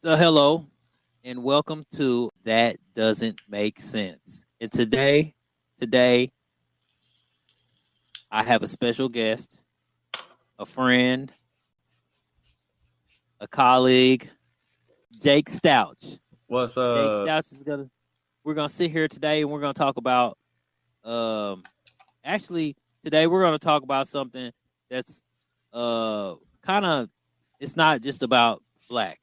So, hello and welcome to That Doesn't Make Sense. And today, I have a special guest, a friend, a colleague, Jake Stouch. What's Jake up? Stouch we're gonna sit here today and we're gonna talk about, um, actually, today we're gonna talk about something that's, kind of, it's not just about black.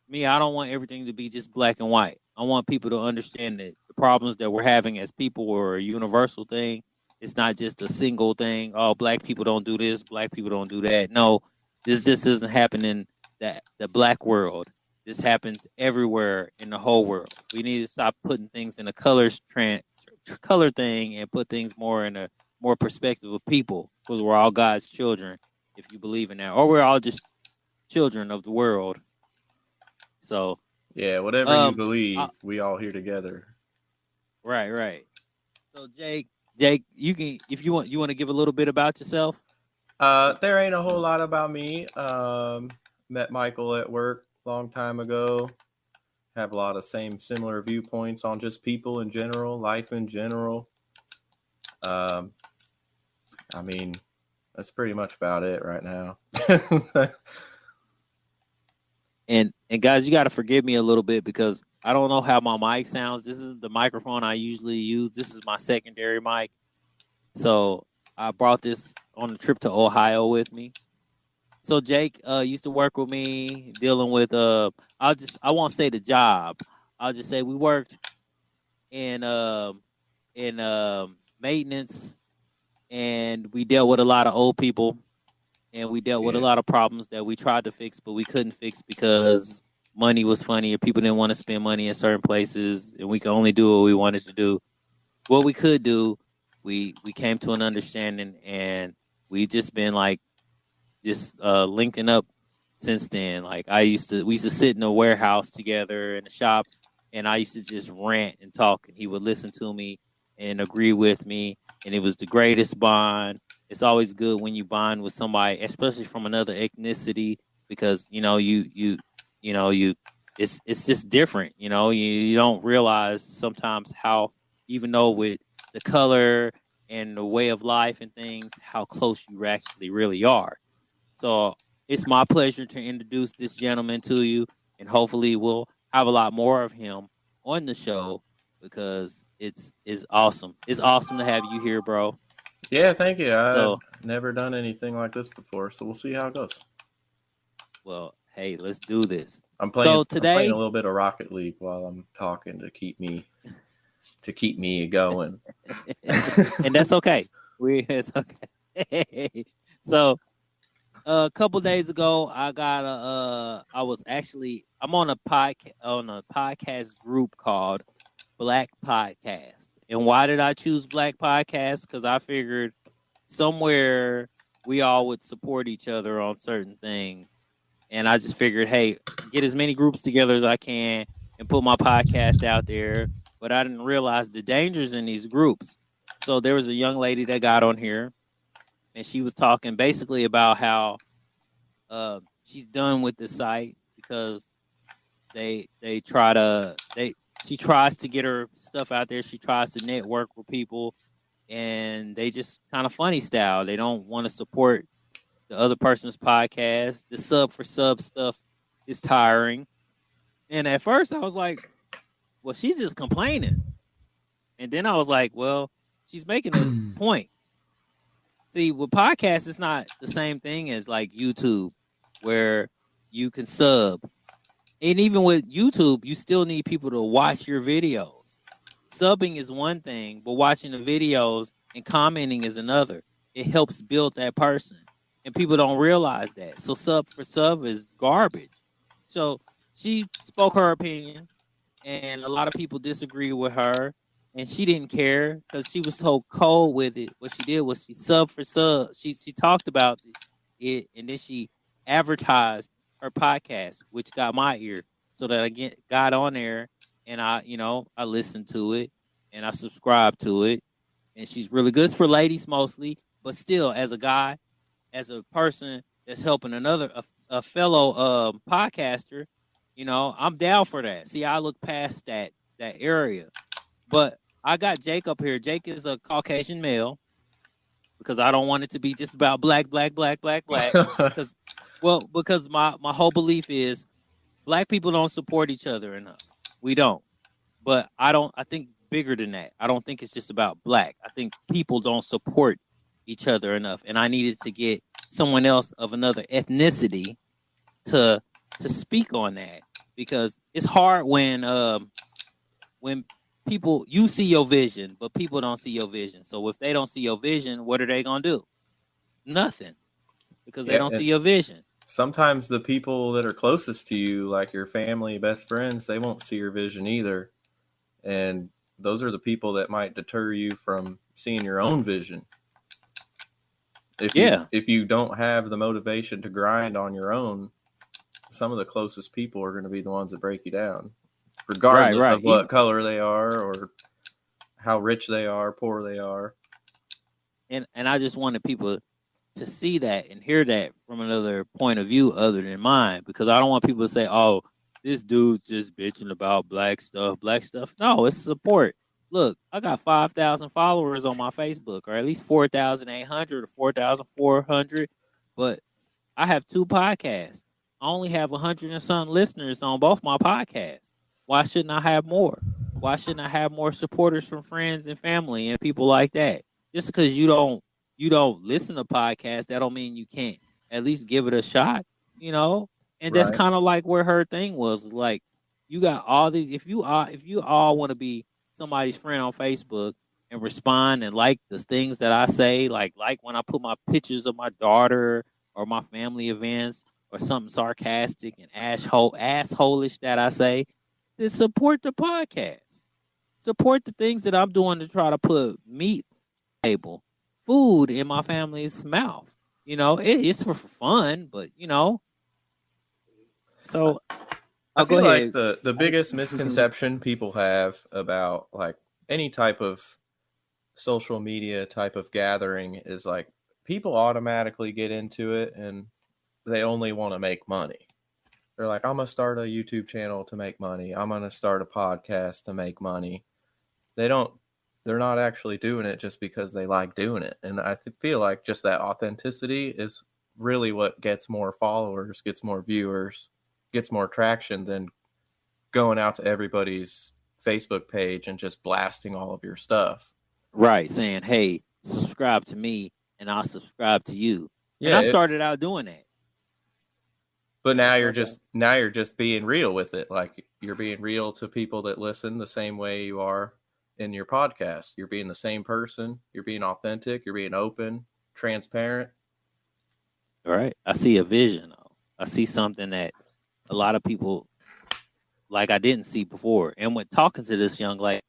Me, I don't want everything to be just black and white. I want people to understand that the problems that we're having as people are a universal thing. It's not just a single thing. Oh, black people don't do this, black people don't do that. No, this just isn't happening that the black world. This happens everywhere in the whole world. We need to stop putting things in a color thing and put things more in a more perspective of people because we're all God's children if you believe in that, or we're all just children of the world. So, Yeah, whatever you um, believe, we all here together. right, right. So, Jake, you can if you want to give a little bit about yourself. There ain't a whole lot about me. Met Michael at work a long time ago. Have a lot of similar viewpoints on just people in general, life in general. Um, I mean, that's pretty much about it right now. And guys, you got to forgive me a little bit because I don't know how my mic sounds. This is the microphone I usually use. This is my secondary mic. So I brought this on a trip to Ohio with me. So Jake used to work with me dealing with I won't say the job. I'll just say we worked in maintenance, and we dealt with a lot of old people, and we dealt with a Yeah. lot of problems that we tried to fix but we couldn't fix because money was funny or people didn't want to spend money in certain places and we could only do what we wanted to do. What we could do, we came to an understanding, and we just been like just linking up since then. Like we used to sit in a warehouse together in a shop, and I used to just rant and talk, and he would listen to me and agree with me, and it was the greatest bond. It's always good when you bond with somebody, especially from another ethnicity, because you it's just different. You don't realize sometimes how, even though with the color and the way of life and things, how close you actually really are. So it's my pleasure to introduce this gentleman to you, and hopefully we'll have a lot more of him on the show because it's awesome. It's awesome to have you here, bro. Yeah, thank you. I've So, never done anything like this before, so we'll see how it goes. well, hey, let's do this. I'm playing. So I'm playing a today, little bit of Rocket League while I'm talking to keep me going. and that's okay. It's okay. So a couple days ago, I was actually I'm on a podcast group called Black Podcast. And why did I choose Black Podcast? Because I figured somewhere we all would support each other on certain things. And I just figured, hey, get as many groups together as I can and put my podcast out there. But I didn't realize the dangers in these groups. So there was a young lady that got on here, and she was talking basically about how she's done with the site because they try to they she tries to get her stuff out there. She tries to network with people, and they just kind of funny style. They don't want to support the other person's podcast. The sub for sub stuff is tiring. And at first, I was like, "Well, she's just complaining." And then I was like, "Well, she's making a point." See, with podcasts, it's not the same thing as like YouTube, where you can sub. And even with YouTube, you still need people to watch your videos. Subbing is one thing, but watching the videos and commenting is another. It helps build that person. And people don't realize that. So sub for sub is garbage. So she spoke her opinion, and a lot of people disagree with her. And she didn't care because she was so cold with it. What she did was she sub for sub. She talked about it, and then she advertised her podcast, which got my ear. So that I got on there, and I listened to it, and I subscribed to it. And she's really good. It's for ladies mostly, but still, as a guy, as a person that's helping a fellow podcaster, You know, I'm down for that. See, I look past that area. But I got Jake up here. Jake is a Caucasian male because I don't want it to be just about black, black, black, black, black. Because, well, because my whole belief is black people don't support each other enough. We don't. But I don't. I think bigger than that. I don't think it's just about black. I think people don't support each other enough, and I needed to get someone else of another ethnicity to speak on that because it's hard when people you see your vision, but people don't see your vision. So if they don't see your vision, what are they gonna do? Nothing, because they Yeah, don't see and your vision. sometimes the people that are closest to you, like your family, best friends, they won't see your vision either. And those are the people that might deter you from seeing your own vision. Yeah, If you don't have the motivation to grind on your own, some of the closest people are going to be the ones that break you down, right, regardless right. of what color they are or how rich they are, poor they are. And I just wanted people to see that and hear that from another point of view other than mine, because I don't want people to say, "Oh, this dude's just bitching about black stuff." Black stuff. No, it's support. Look, I got 5,000 followers on my Facebook, or at least 4,800 or 4,400. But I have two podcasts. I only have 100 and some listeners on both my podcasts. Why shouldn't I have more? Why shouldn't I have more supporters from friends and family and people like that? Just because you don't listen to podcasts, that don't mean you can't at least give it a shot, you know? And that's Right. kind of like where her thing was. Like, you got all these if you all want to be somebody's friend on Facebook and respond and like the things that I say, like when I put my pictures of my daughter or my family events or something sarcastic and assholish that I say, then support the podcast. Support the things that I'm doing to try to put meat on the table, food in my family's mouth. You know, it's for fun, but so I I'll go feel like ahead. the biggest misconception people have about like any type of social media type of gathering is like people automatically get into it and they only want to make money. They're like, I'm gonna start a YouTube channel to make money. I'm gonna start a podcast to make money. They don't. They're not actually doing it just because they like doing it. And I feel like just that authenticity is really what gets more followers, gets more viewers, gets more traction than going out to everybody's Facebook page and just blasting all of your stuff. Right, saying, "Hey, subscribe to me, and I'll subscribe to you." And Yeah, I started out doing that. but I started out. now you're just being real with it. Like you're being real to people that listen the same way you are in your podcast. You're being the same person. You're being authentic. You're being open, transparent. All right, I see a vision. Though. I see something that a lot of people like I didn't see before. And when talking to this young lady,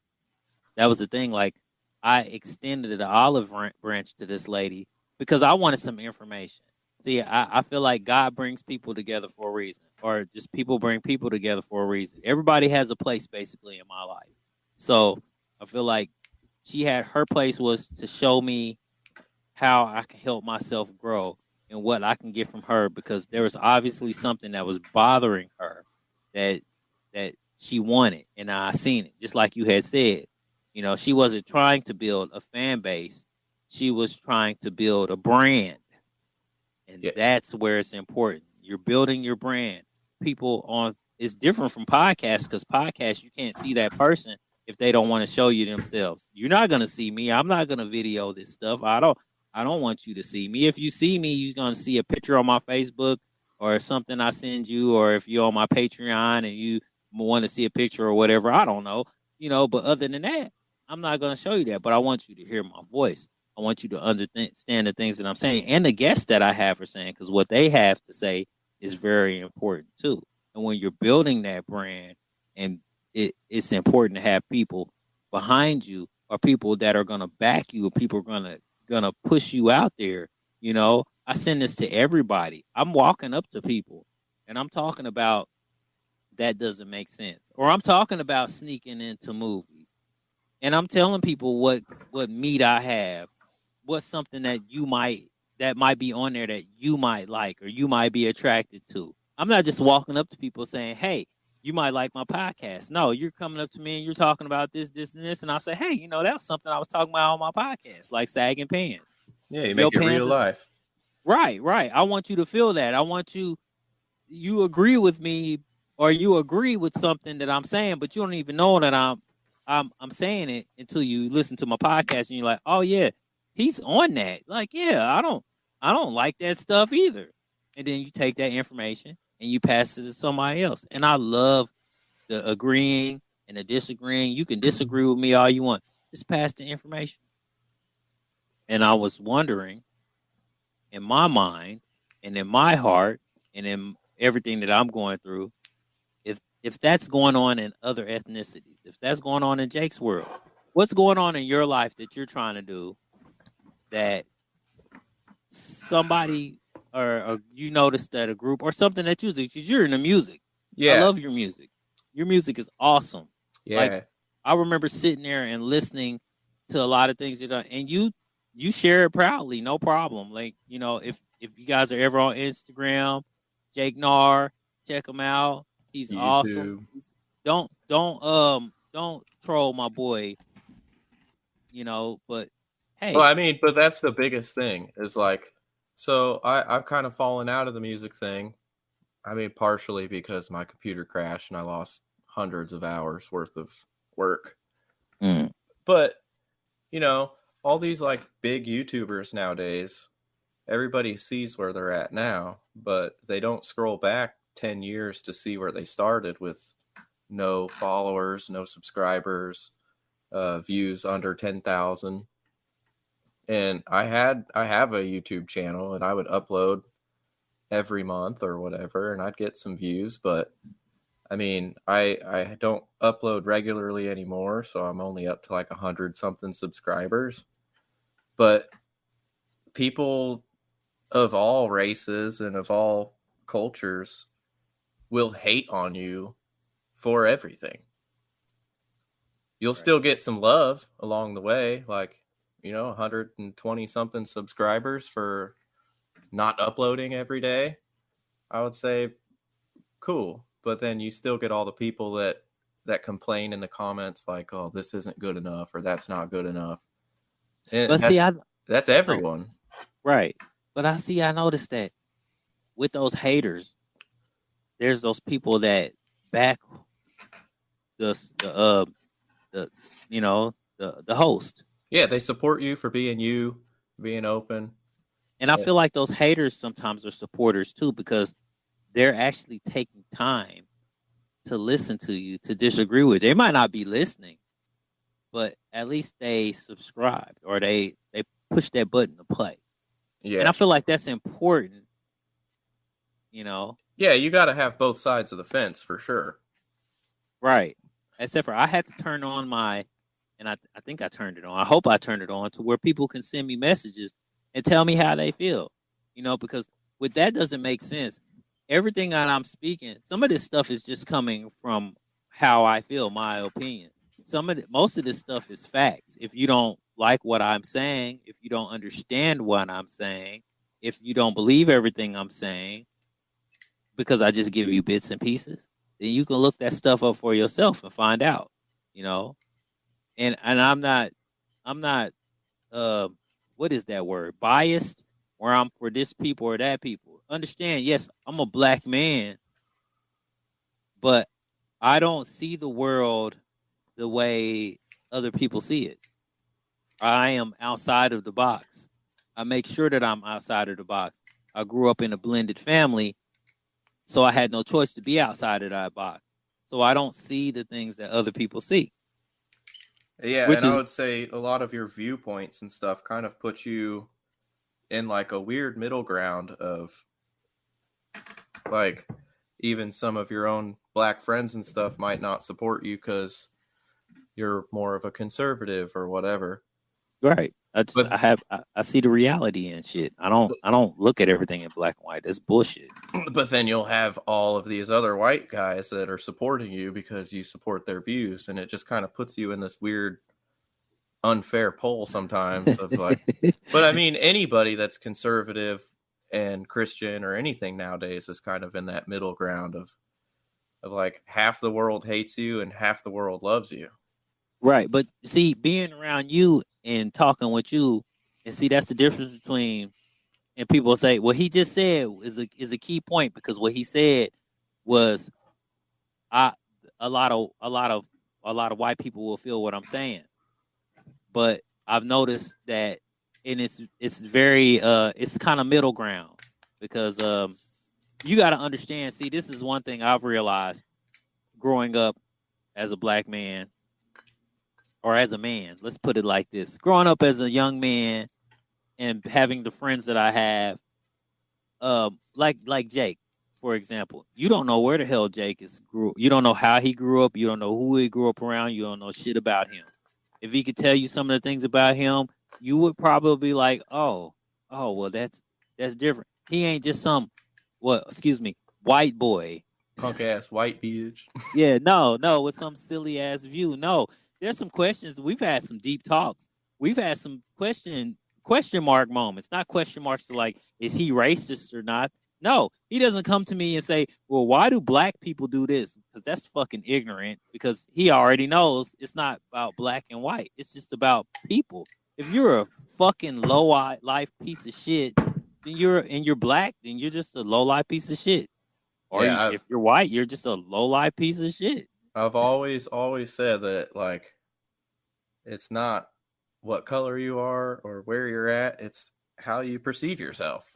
that was the thing. Like, I extended the olive branch to this lady because I wanted some information. See, I feel like God brings people together for a reason, or just people bring people together for a reason. Everybody has a place basically in my life. So I feel like she had her place was to show me how I can help myself grow and what I can get from her, because there was obviously something that was bothering her that she wanted, and I seen it. Just like you had said, she wasn't trying to build a fan base; she was trying to build a brand, and Yeah, that's where it's important. You're building your brand. People on it's different from podcasts, because podcasts you can't see that person if they don't want to show you themselves. You're not gonna see me. I'm not gonna video this stuff. I don't want you to see me. If you see me, you're gonna see a picture on my Facebook or something I send you, or if you're on my Patreon and you want to see a picture or whatever. I don't know, But other than that, I'm not gonna show you that. But I want you to hear my voice. I want you to understand the things that I'm saying and the guests that I have are saying, because what they have to say is very important too. And when you're building that brand, and it's important to have people behind you, or people that are gonna back you, or people are gonna push you out there. I send this to everybody. I'm walking up to people and I'm talking about that doesn't make sense, or I'm talking about sneaking into movies, and I'm telling people what meat I have, what's something that might be on there that you might like or you might be attracted to. I'm not just walking up to people saying, "Hey, you might like my podcast. No, you're coming up to me and you're talking about this, this, and this, and I'll say, hey, you know, that was something I was talking about on my podcast, like sagging pants. Yeah, you If your make it real pants is life. right, right. I want you to feel that. I want you agree with me or you agree with something that I'm saying, but you don't even know that I'm saying it until you listen to my podcast and you're like, oh yeah, he's on that. Like, yeah, I don't like that stuff either. And then you take that information and you pass it to somebody else. And I love the agreeing and the disagreeing. You can disagree with me all you want. Just pass the information. And I was wondering in my mind and in my heart and in everything that I'm going through, if that's going on in other ethnicities, if that's going on in Jake's world, what's going on in your life that you're trying to do that somebody or you notice that a group or something that you do because you're in the music. I Yeah. love your music. Your music is awesome. Like Yeah. I remember sitting there and listening to a lot of things you done, and you share it proudly, no problem. Like you know, if you guys are ever on Instagram, Jake Gnar, check him out. He's awesome. YouTube. Don't troll my boy. You know, but Well, hey, I mean, but that's the biggest thing is like, so I've kind of fallen out of the music thing. I mean, partially because my computer crashed and I lost hundreds of hours worth of work. mm, But, you know, all these like big YouTubers nowadays, everybody sees where they're at now, but they don't scroll back 10 years to see where they started with no followers, no subscribers, views under 10,000. And I have a YouTube channel and I would upload every month or whatever and I'd get some views, but I mean, I don't upload regularly anymore, so I'm only up to like 100 something subscribers. But people of all races and of all cultures will hate on you for everything. You'll right, still get some love along the way, like, 120 something subscribers for not uploading every day. I would say cool, but then you still get all the people that complain in the comments like, "Oh, this isn't good enough," or "That's not good enough." And but see, that's no everyone. right, but I noticed that with those haters, there's those people that back the the you know the host, Yeah, they support you for being you, being open. and I feel like those haters sometimes are supporters too because they're actually taking time to listen to you to disagree with. They might not be listening, but at least they subscribed or they push that button to play, and Yeah. I feel like that's important. You know, Yeah, you got to have both sides of the fence for sure. right? Except for I had to turn on my, and I think I turned it on. I hope I turned it on to where people can send me messages and tell me how they feel. You know, because with that doesn't make sense. Everything that I'm speaking, some of this stuff is just coming from how I feel, my opinion. Most of this stuff is facts. If you don't like what I'm saying, if you don't understand what I'm saying, if you don't believe everything I'm saying, because I just give you bits and pieces, then you can look that stuff up for yourself and find out, you know. And I'm not uh what is that word? Biased where I'm for this people or that people. Understand, yes, I'm a black man, but I don't see the world the way other people see it. I am outside of the box. I make sure that I'm outside of the box. I grew up in a blended family, so I had no choice to be outside of that box. So I don't see the things that other people see, Yeah, which and I is would say a lot of your viewpoints and stuff kind of put you in like a weird middle ground of like even some of your own black friends and stuff might not support you because you're more of a conservative or whatever. right. But I see the reality in shit. I don't look at everything in black and white. That's bullshit. but then you'll have all of these other white guys that are supporting you because you support their views, and it just kind of puts you in this weird unfair poll sometimes of like, but I mean anybody that's conservative and Christian or anything nowadays is kind of in that middle ground of like half the world hates you and half the world loves you. Right. But see, being around you and talking with you, and see, that's the difference between. And people say, "What he just said is a key point," because what he said was, "I a lot of a lot of a lot of white people will feel what I'm saying," but I've noticed that, and it's very it's kind of middle ground because you got to understand. See, this is one thing I've realized growing up as a black man or as a man. Let's put it like this: growing up as a young man and having the friends that I have, like Jake, for example. You don't know where the hell Jake is grew. You don't know how he grew up. You don't know who he grew up around. You don't know shit about him. If he could tell you some of the things about him, you would probably be like, oh, well, that's different. He ain't just some, what? Excuse me, white boy. Punk ass white bitch. Yeah, no, with some silly ass view. No, there's some questions. We've had some deep talks. We've had some question mark moments, not question marks to like, is he racist or not? No, he doesn't come to me and say, well, why do black people do this? Because that's fucking ignorant. Because he already knows it's not about black and white. It's just about people. If you're a fucking low life piece of shit, then you're black, then you're just a low life piece of shit. Or Yeah, if you're white, you're just a low life piece of shit. I've always said that, like, it's not what color you are or where you're at, it's how you perceive yourself.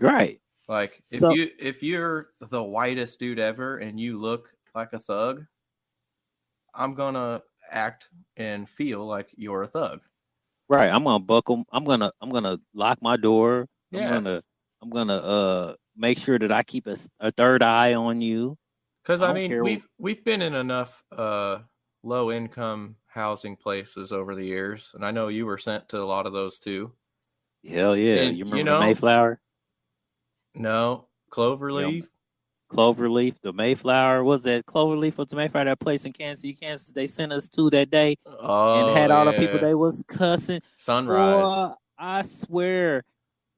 Right. Like So if you're the whitest dude ever and you look like a thug, I'm gonna act and feel like you're a thug. right, I'm gonna buckle. I'm gonna lock my door. I'm Yeah, gonna I'm gonna make sure that I keep a third eye on you. because I I don't mean care. we've been in enough low income housing places over the years, and I know you were sent to a lot of those too. Hell yeah! And You you remember the know, Mayflower? no You know, Cloverleaf. Cloverleaf, the Mayflower. Was that Cloverleaf was the Mayflower? That place in Kansas City, Kansas. They sent us to that day and Oh had all the people yeah, they was cussing. Sunrise. Boy, I swear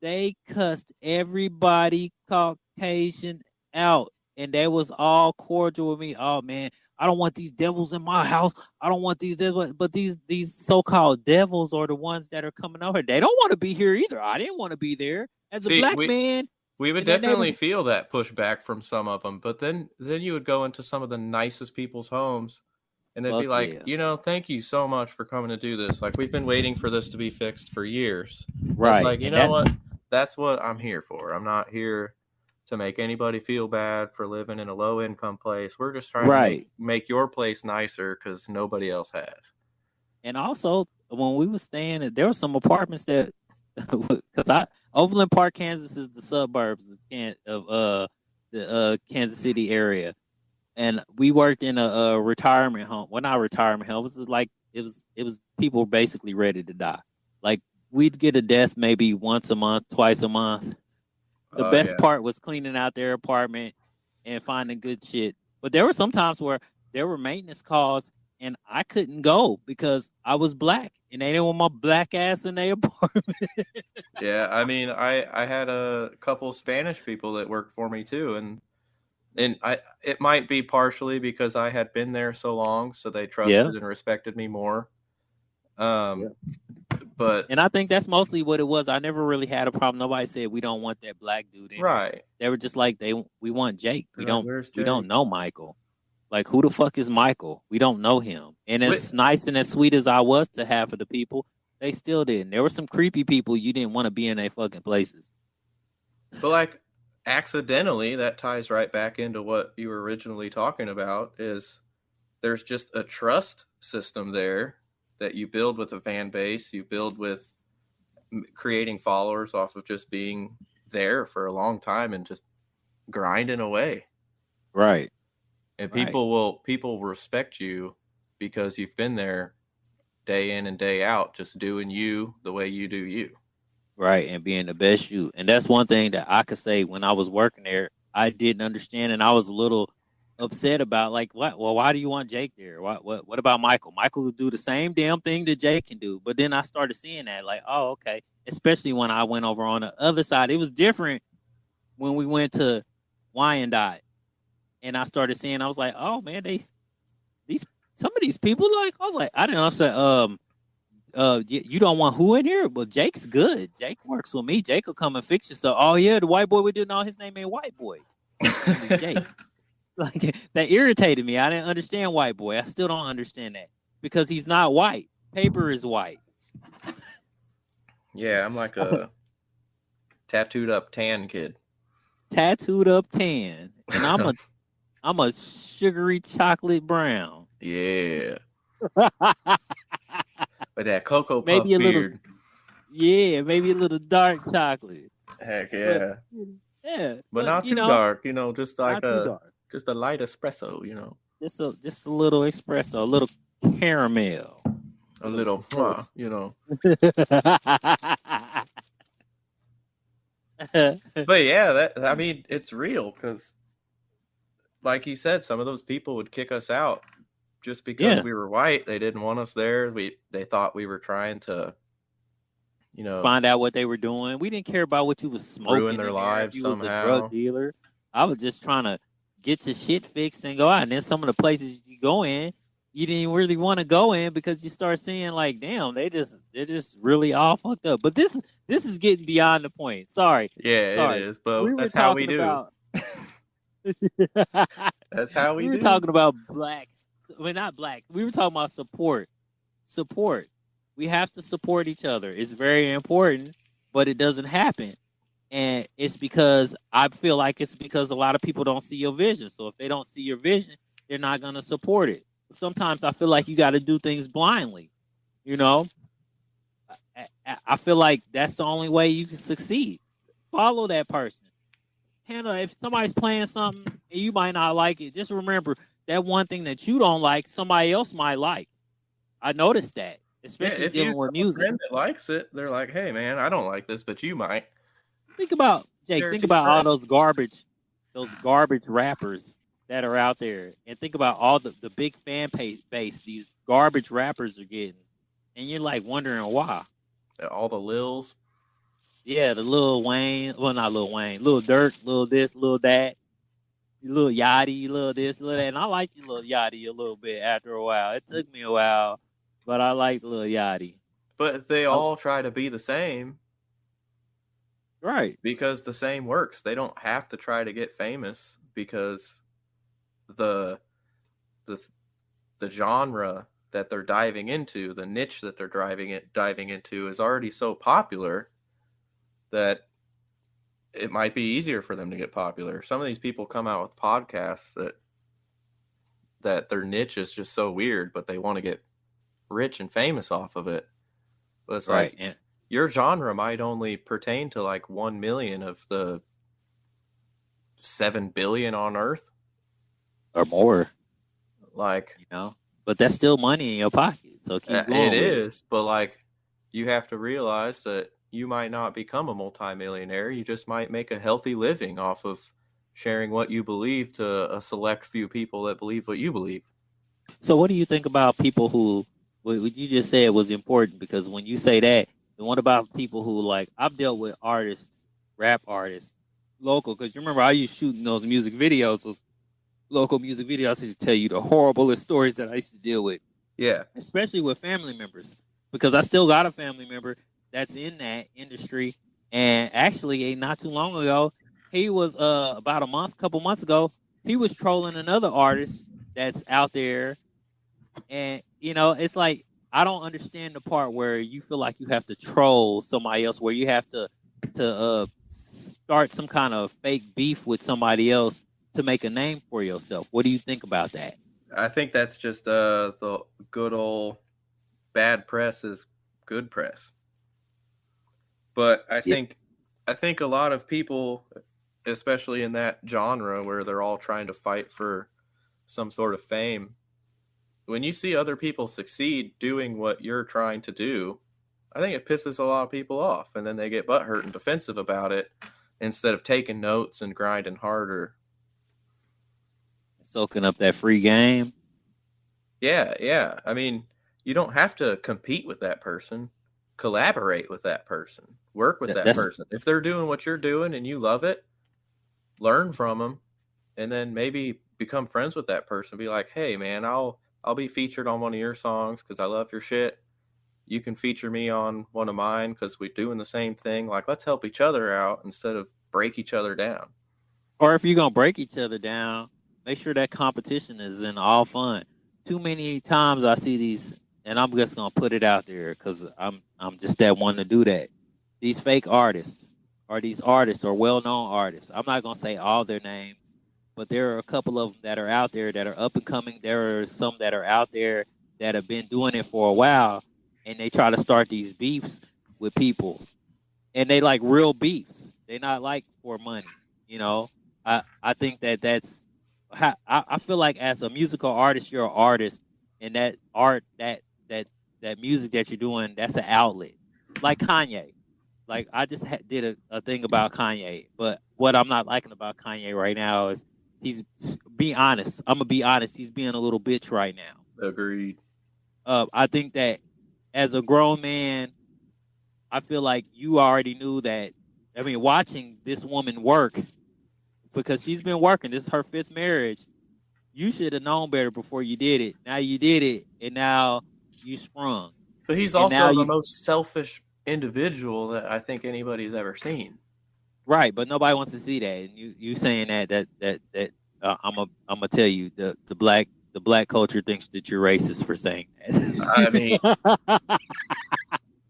they cussed everybody Caucasian out, and they was all cordial with me. Oh man, I don't want these devils in my house. I don't want these devils. But these so called devils are the ones that are coming over. They don't want to be here either. I didn't want to be there as a See, black man we would in that definitely neighborhood. feel that pushback from some of them, but then you would go into some of the nicest people's homes and they'd be Fuck like, yeah, thank you so much for coming to do this. Like we've been waiting for this to be fixed for years. And it's right, like, you and know that what? That's what I'm here for. I'm not here to make anybody feel bad for living in a low income place. We're just trying to right, make your place nicer because nobody else has. and also when we were staying, there were some apartments that because I Overland Park, Kansas is the suburbs of the Kansas City area, and we worked in a retirement home. Well, not retirement home. It was like it was people basically ready to die. Like we'd get a death maybe once a month, twice a month. The Oh best yeah. part was cleaning out their apartment and finding good shit. But there were some times where there were maintenance calls and I couldn't go because I was black and they didn't want my black ass in their apartment. Yeah, I mean, I had a couple Spanish people that worked for me too, and I it might be partially because I had been there so long, so they Yeah. trusted and respected me more. Yeah. Um, but And I think that's mostly what it was. I never really had a problem. Nobody said we don't want that black dude in here. right, They were just like we want Jake. We they're like, don't "Where's we don't Jake?" know Michael. Like who the fuck is Michael? We don't know him. And But as nice and as sweet as I was to half of the people, they still didn't. There were some creepy people you didn't want to be in their fucking places. like accidentally, that ties right back into what you were originally talking about. Is there's just a trust system there that you build with a fan base, you build with creating followers off of just being there for a long time and just grinding away. Right. And Right. people respect you because you've been there day in and day out just doing you the way you do you. Right. And being the best you. And that's one thing that I could say when I was working there, I didn't understand and I was a little upset about like what well, why do you want Jake there? What about Michael? Michael would do the same damn thing that Jake can do. But then I started seeing that, like, oh, okay. Especially when I went over on the other side. It was different when we went to Wyandotte and I started seeing. I was like, oh man, these some of these people like. I was like, I didn't understand. You don't want who in here? Well, Jake's good. Jake works with me. Jake will come and fix you. So, oh yeah, the white boy we didn't know his name ain't white boy. His name is Jake. Like that irritated me. I didn't understand white boy. I still don't understand that because he's not white. Paper is white. Yeah, I'm like a tattooed up tan kid. Tattooed up tan, and I'm a sugary chocolate brown. Yeah. With that Cocoa Puff Maybe a little, beard. yeah, maybe a little dark chocolate. Heck But yeah. yeah, But not you too know, dark, just like not too dark. just a light espresso. Just a little espresso, a little caramel, A little, little. But yeah, I mean, it's real because, like you said, some of those people would kick us out just because Yeah. we were white. They didn't want us there. They thought we were trying to, Find out what they were doing. We didn't care about what you was ruin smoking their in there. If lives you was a drug somehow. dealer, I was just trying to get your shit fixed and go out. And then some of the places you go in, you didn't really want to go in because you start seeing like, damn, they're just really all fucked up. But this is getting beyond the point. Sorry, Yeah, it is, but we were that's how we talking do. about. That's how we were do. talking about black. I mean, not black. We were talking about support. Support. We have to support each other. It's very important, but it doesn't happen. And it's because I feel like it's because a lot of people don't see your vision. So if they don't see your vision, they're not going to support it. Sometimes I feel like you got to do things blindly. You know, I feel like that's the only way you can succeed. Follow that person. Handle if somebody's playing something and you might not like it. Just remember that one thing that you don't like, somebody else might like. I noticed that, Yeah, especially if you dealing with have a music. friend that likes it, they're like, "Hey, man, I don't like this, but you might." Think about Jake. Share a Think few about all friends. those garbage rappers that are out there, and think about all the big fan base these garbage rappers are getting, and you're like wondering why. All the Lils. Yeah, the Lil Wayne, well not Lil Wayne, Lil Durk, Lil this, Lil that, Lil Yachty, Lil this, Lil that, and I liked Lil Yachty a little bit after a while. It took me a while, but I liked Lil Yachty. But they all try to be the same Right. because the same works. They don't have to try to get famous because the the the genre that they're diving into, the niche that they're diving into is already so popular that it might be easier for them to get popular. Some of these people come out with podcasts that their niche is just so weird, but they want to get rich and famous off of it. But it's Right. like And, your genre might only pertain to like 1 million of the 7 billion on Earth. or more, Like, but that's still money in your pocket. So keep it going with it. is, but like, you have to realize that you might not become a multimillionaire. You just might make a healthy living off of sharing what you believe to a select few people that believe what you believe. So what do you think about people who what you just said was important? Because when you say that, then what about people who like I've dealt with artists, rap artists, local? Because you remember I used shooting those music videos, those local music videos. I used to tell you the horriblest stories that I used to deal with. Yeah. Especially with family members, because I still got a family member that's in that industry. And actually, not too long ago, he was about couple months ago, he was trolling another artist that's out there. And it's like I don't understand the part where you feel like you have to troll somebody else, where you have to start some kind of fake beef with somebody else to make a name for yourself. What do you think about that? I think that's just the good old bad press is good press. But Yeah. I think a lot of people, especially in that genre where they're all trying to fight for some sort of fame, when you see other people succeed doing what you're trying to do, I think it pisses a lot of people off, and then they get butthurt and defensive about it instead of taking notes and grinding harder. Soaking up that free game. Yeah, yeah. I mean, you don't have to compete with that person. Collaborate with that person. Work with that That's person. If they're doing what you're doing and you love it, learn from them, and then maybe become friends with that person. Be like, hey man, I'll be featured on one of your songs because I love your shit. You can feature me on one of mine because we're doing the same thing. Like, let's help each other out instead of break each other down. Or if you're gonna break each other down, make sure that competition is in all fun. Too many times I see these, and I'm just gonna put it out there because I'm just that one to do that. These fake artists, or these artists, or well-known artists. I'm not gonna say all their names, but there are a couple of them that are out there that are up and coming. There are some that are out there that have been doing it for a while, and they try to start these beefs with people, and they like real beefs. They not like for money, you know. I think that that's I feel like as a musical artist, you're an artist, and that art that music that you're doing, that's an outlet. Like Kanye, like I just did a thing about Kanye, but what I'm not liking about Kanye right now is he's be honest. I'm gonna be honest. He's being a little bitch right now. Agreed. I think that as a grown man, I feel like you already knew that. I mean, watching this woman work because she's been working. This is her fifth marriage. You should have known better before you did it. Now you did it, and now you sprung, But he's and now also the you most selfish individual that I think anybody's ever seen. right. But nobody wants to see that, and you saying that I'm gonna tell you the black culture thinks that you're racist for saying I mean, that.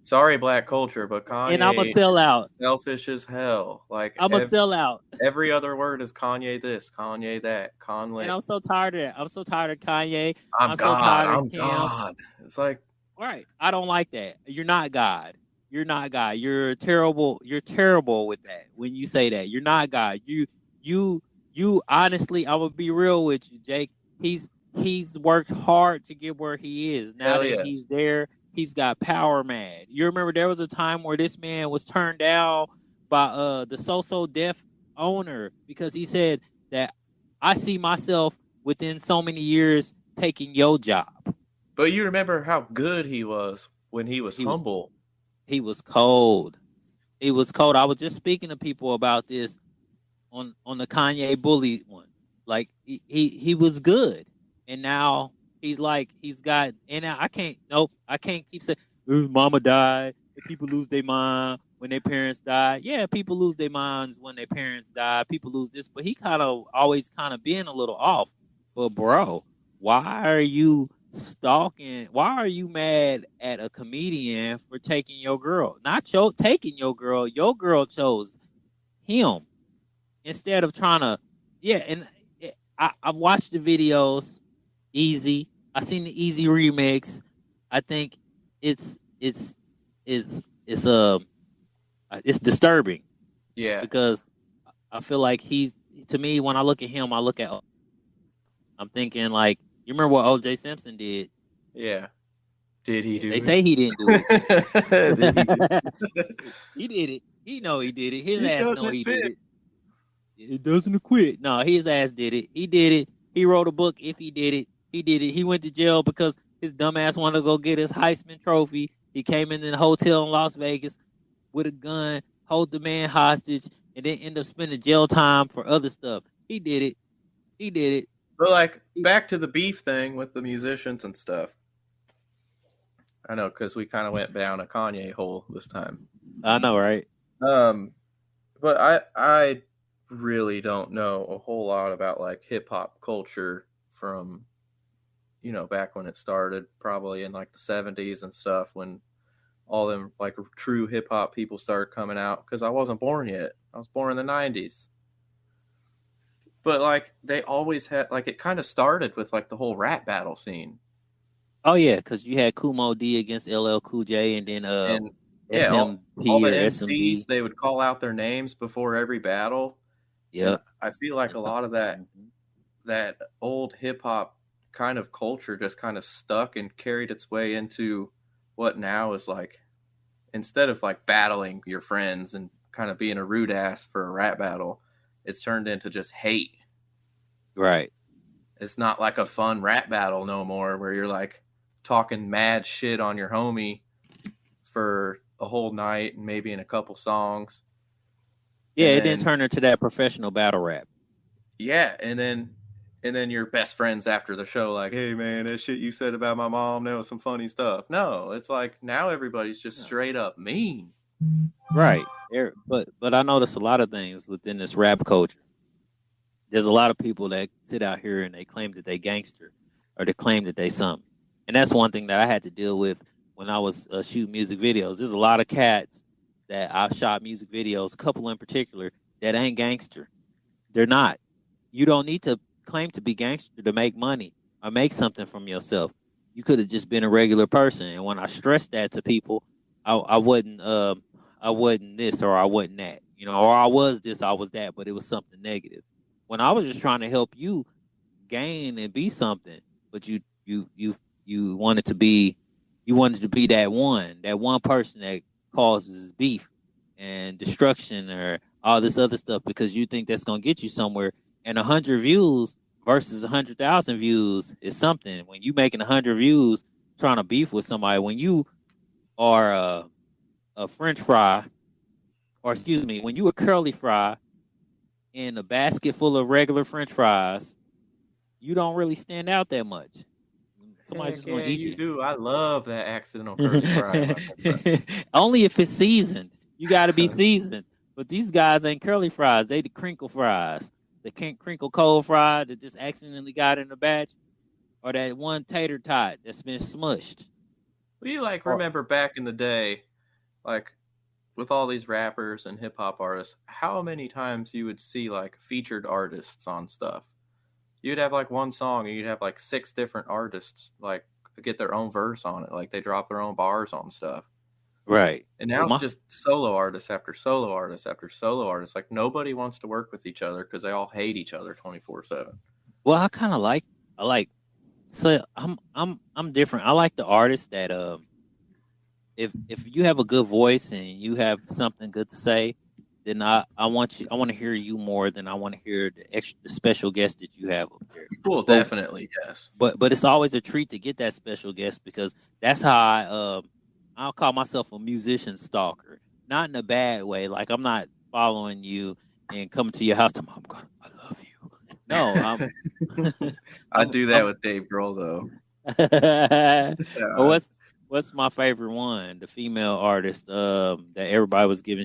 sorry, black culture, but And I'm a Kanye is sellout. selfish as hell. Like I'm a sellout. every other word is Kanye this, Kanye that, And Conley. I'm so tired of that. I'm so tired of Kanye. I'm I'm so God. tired of I'm Kim. God. It's like, Right. I don't like that. You're not God. You're not God. You're terrible. You're terrible with that. When you say that, you're not God. You you honestly, I would be real with you, Jake. He's worked hard to get where he is. Now hell that yes. he's there, he's got power mad. You remember there was a time where this man was turned down by the so deaf owner because he said that I see myself within so many years taking your job. But you remember how good he was when he was He was humble. he was cold. He was cold. I was just speaking to people about this on the Kanye bully one. Like he was good, and now he's like he's got. And I can't. Nope. I can't keep saying "His mama died." And people lose their mind when their parents die. Yeah, people lose their minds when their parents die. People lose this, but he kind of always kind of being a little off. But bro, why are you stalking? Why are you mad at a comedian for taking your girl? Not taking your girl. Your girl chose him instead of trying to. Yeah, and I've watched the videos. Easy. I seen the Easy remix. I think it's it's it's it's it's disturbing Yeah. because I feel like he's to me when I look at him, I look at I'm thinking like you remember what O.J. Simpson did? Yeah. Did he They do say he didn't do it. it? Did he do it? He did it. He know he did it. His It ass know doesn't he did fit. it. It doesn't acquit. No, his ass did it. He did it. He wrote a book. If he did it, he did it. He went to jail because his dumb ass wanted to go get his Heisman Trophy. He came in the hotel in Las Vegas with a gun, hold the man hostage, and then end up spending jail time for other stuff. He did it. He did it. But like He, back to the beef thing with the musicians and stuff. I know because we kind of went down a Kanye hole this time. I know, right? Um, but I really don't know a whole lot about like hip hop culture from back when it started, probably in like the 70s and stuff when all them like true hip hop people started coming out because I wasn't born yet. I was born in the 90s. But like they always had like it kind of started with like the whole rap battle scene. Oh yeah, because you had Kumo D against LL Cool J, and then And yeah, all SMP the or MCs SMG. they would call out their names before every battle. And Yep. I feel like a lot of that old hip hop kind of culture just kind of stuck and carried its way into what now is like instead of like battling your friends and kind of being a rude ass for a rap battle, it's turned into just hate. Right. It's not like a fun rap battle no more where you're like talking mad shit on your homie for a whole night and maybe in a couple songs. Yeah, And it didn't then turn into that professional battle rap. yeah, and then and then you're best friends after the show, like, hey man, that shit you said about my mom, that was some funny stuff. No, it's like now everybody's just straight up mean. Right. But I notice a lot of things within this rap culture. There's a lot of people that sit out here and they claim that they gangster or they claim that they something. And that's one thing that I had to deal with when I was shooting music videos. There's a lot of cats that I've shot music videos, a couple in particular, that ain't gangster. They're not. You don't need to claim to be gangster to make money or make something from yourself. You could have just been a regular person. And when I stress that to people, I wasn't this or I wasn't that, or I was this, I was that, but it was something negative. When I was just trying to help you gain and be something, but you wanted to be that one person that causes beef and destruction or all this other stuff because you think that's gonna get you somewhere. And 100 views versus 100,000 views is something. When you making 100 views trying to beef with somebody, when you are a French fry, or excuse me, when you a curly fry in a basket full of regular French fries, you don't really stand out that much. Somebody's Heck just gonna yeah, eat you you. do. I love that accidental curly fry in my french fry. Only if it's seasoned. You got to be seasoned. But these guys ain't curly fries. They the crinkle fries. The crinkle cold fry that just accidentally got in the batch, or that one tater tot that's been smushed. Well, you like Or remember back in the day, like with all these rappers and hip hop artists, how many times you would see like featured artists on stuff? You'd have like one song and you'd have like 6 different artists like get their own verse on it. Like they drop their own bars on stuff. right. And Well, now it's just solo artists after solo artists after solo artists. Like nobody wants to work with each other because they all hate each other 24/7. I kind of like. I like. So I'm different. I like the artists that if you have a good voice and you have something good to say, then I want to hear you more than I want to hear the special guest that you have up there. Well, But definitely, yes. but it's always a treat to get that special guest because that's how I'll call myself a musician stalker, not in a bad way. Like I'm not following you and coming to your house. I love you. No, I do that I'm with Dave Grohl though. well, Uh, what's my favorite one? The female artist that everybody was giving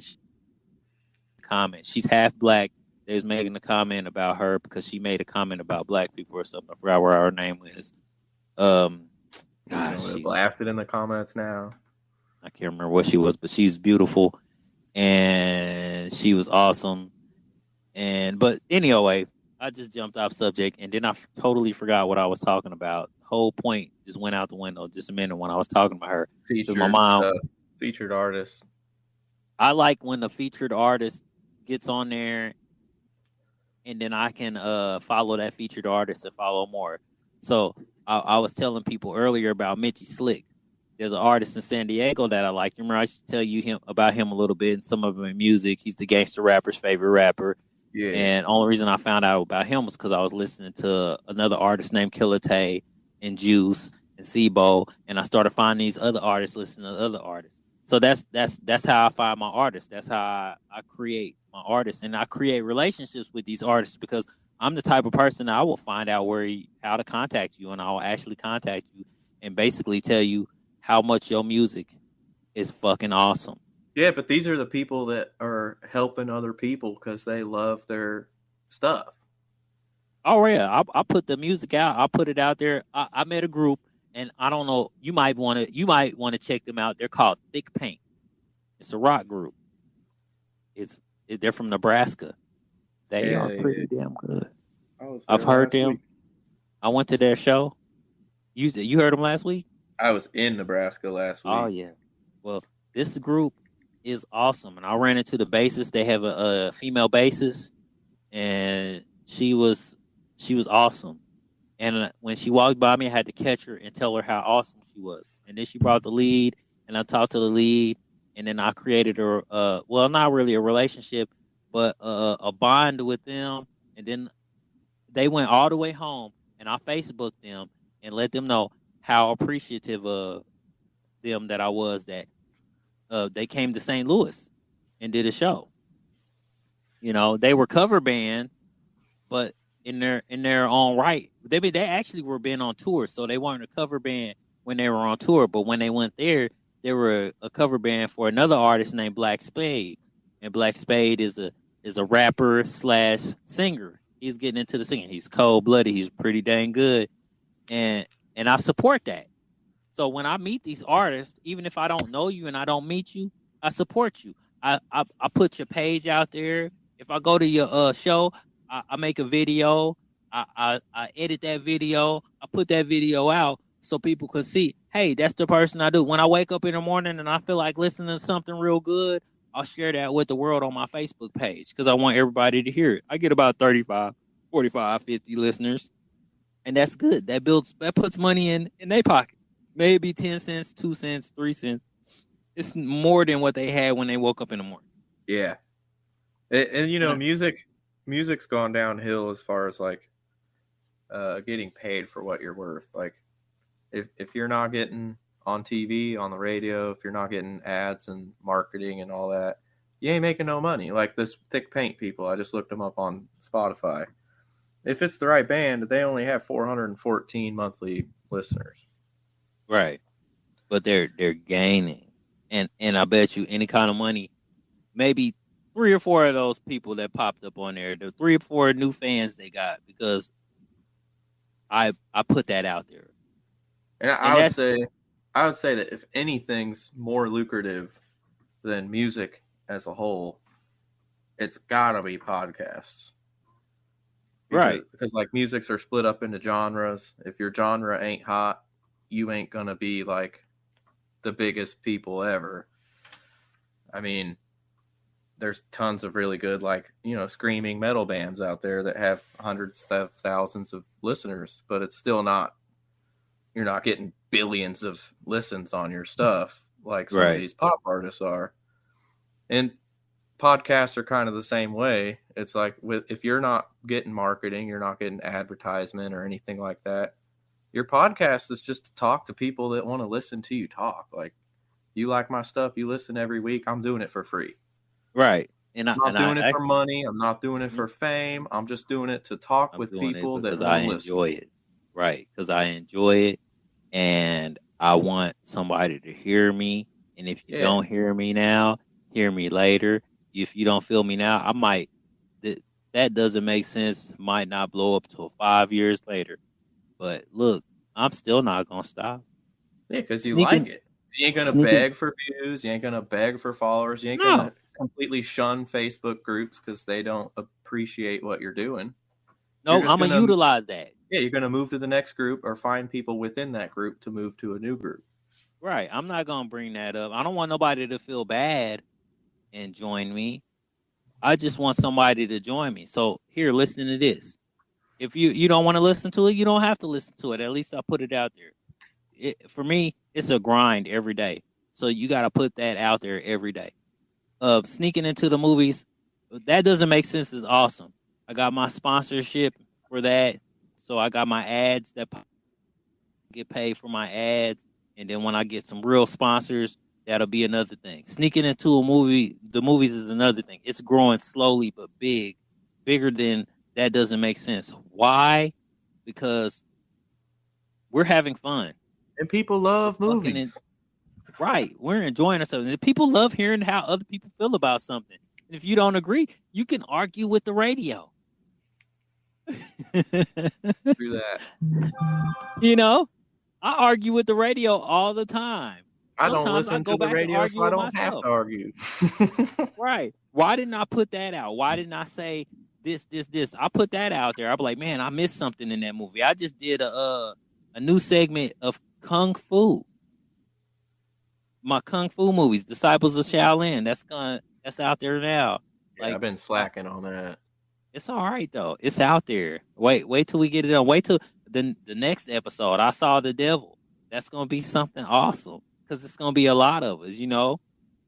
comment. She's half black. They was making a comment about her because she made a comment about black people or something. I forgot where her name was. Um, You're gosh, gonna she's blast it in the comments now. I can't remember what she was, but she's beautiful and she was awesome. But anyway, I just jumped off subject and then I totally forgot what I was talking about. The whole point just went out the window just a minute when I was talking about her. Because my Featured mom, stuff, featured artists. I like when the featured artist gets on there and then I can follow that featured artist and follow more. So I was telling people earlier about Mitchy Slick. There's an artist in San Diego that I like. Remember, I used to tell you about him a little bit and some of him in music. He's the gangster rapper's favorite rapper. Yeah. And only reason I found out about him was because I was listening to another artist named Killer Tay and Juice and Sibo, and I started finding these other artists, listening to other artists. So that's how I find my artists. That's how I create my artists, and I create relationships with these artists because I'm the type of person that I will find out how to contact you, and I will actually contact you and basically tell you how much your music is fucking awesome. Yeah, but these are the people that are helping other people because they love their stuff. Oh yeah, I put the music out. I put it out there. I met a group, and I don't know. You might want to check them out. They're called Thick Paint. It's a rock group. They're from Nebraska. They Yeah, are yeah. pretty damn good. I was I've there heard last them. week. I went to their show. You heard them last week? I was in Nebraska last Oh week. yeah. Well, this group is awesome, and I ran into the bassist. They have a female bassist, and she was awesome. And when she walked by me, I had to catch her and tell her how awesome she was. And then she brought the lead, and I talked to the lead, and then I created well, not really a relationship, but a bond with them. And then they went all the way home, and I Facebooked them and let them know how appreciative of them that I was that they came to St. Louis and did a show. They were cover bands, but in their own right. They actually were being on tour, so they weren't a cover band when they were on tour. But when they went there, they were a cover band for another artist named Black Spade, and Black Spade is a rapper slash singer. He's getting into the singing. He's cold blooded. He's pretty dang good, and I support that. So when I meet these artists, even if I don't know you and I don't meet you, I support you. I put your page out there. If I go to your show, I make a video. I edit that video. I put that video out so people can see, hey, that's the person I do. When I wake up in the morning and I feel like listening to something real good, I'll share that with the world on my Facebook page because I want everybody to hear it. I get about 35, 45, 50 listeners, and that's good. That puts money in their pocket. Maybe 10 cents, 2 cents, 3 cents. It's more than what they had when they woke up in the morning. Yeah. And you know, music's gone downhill as far as like getting paid for what you're worth. Like if you're not getting on TV, on the radio, if you're not getting ads and marketing and all that, you ain't making no money. Like this Thick Paint people, I just looked them up on Spotify. If it's the right band, they only have 414 monthly listeners. Right. But they're gaining. And I bet you any kind of money, maybe 3 or 4 of those people that popped up on there, the 3 or 4 new fans they got because I put that out there. And I would say that if anything's more lucrative than music as a whole, it's gotta be podcasts. Because like musics are split up into genres. If your genre ain't hot, you ain't gonna be like the biggest people ever. I mean, there's tons of really good, like, you know, screaming metal bands out there that have hundreds of thousands of listeners, but it's still not, you're not getting billions of listens on your stuff like some of these pop artists are. And podcasts are kind of the same way. It's like if you're not getting marketing, you're not getting advertisement or anything like that, your podcast is just to talk to people that want to listen to you talk. Like, you like my stuff, you listen every week, I'm doing it for free. Right. I'm not doing it for money. I'm not doing it for fame. I'm just doing it to talk with people that want to listen. Enjoy it. Right. Because I enjoy it and I want somebody to hear me. And if you don't hear me now, hear me later. If you don't feel me now, I might, that doesn't make sense, might not blow up till 5 years later. But look, I'm still not going to stop. Yeah, because you like it. You ain't going to beg for views. You ain't going to beg for followers. You ain't going to completely shun Facebook groups because they don't appreciate what you're doing. No, I'm going to utilize that. Yeah, you're going to move to the next group or find people within that group to move to a new group. Right. I'm not going to bring that up. I don't want nobody to feel bad and join me. I just want somebody to join me. So here, listen to this. If you don't want to listen to it, you don't have to listen to it. At least I put it out there. For me, it's a grind every day. So you got to put that out there every day. Sneaking into the movies, that doesn't make sense, is awesome. I got my sponsorship for that. So I got my ads that get paid for my ads. And then when I get some real sponsors, that'll be another thing. Sneaking into a movie, the movies is another thing. It's growing slowly but bigger than that. Doesn't make sense. Why? Because we're having fun. And people love movies. Right. We're enjoying ourselves. And people love hearing how other people feel about something. And if you don't agree, you can argue with the radio. Through that. You know, I argue with the radio all the time. Sometimes I don't listen to the radio, so I don't have to argue. Right. Why didn't I put that out? Why didn't I say this? I put that out there. I'll be like, man, I missed something in that movie. I just did a new segment of Kung Fu. My Kung Fu movies, Disciples of Shaolin. That's out there now. Yeah, like, I've been slacking on that. It's all right though. It's out there. Wait till we get it on. Wait till the next episode. I Saw the Devil. That's gonna be something awesome because it's gonna be a lot of us. You know,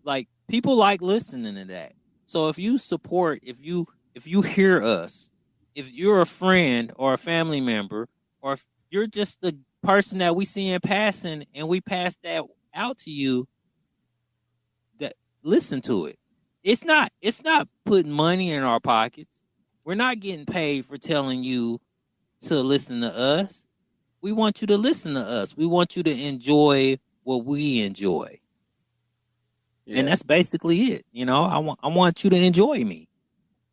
like people like listening to that. So if you support, if you hear us, if you're a friend or a family member, or if you're just the person that we see in passing and we pass that out to you, that listen to it. It's not putting money in our pockets. We're not getting paid for telling you to listen to us. We want you to listen to us. We want you to enjoy what we enjoy. And Yeah. that's basically it. You know, I want you to enjoy me.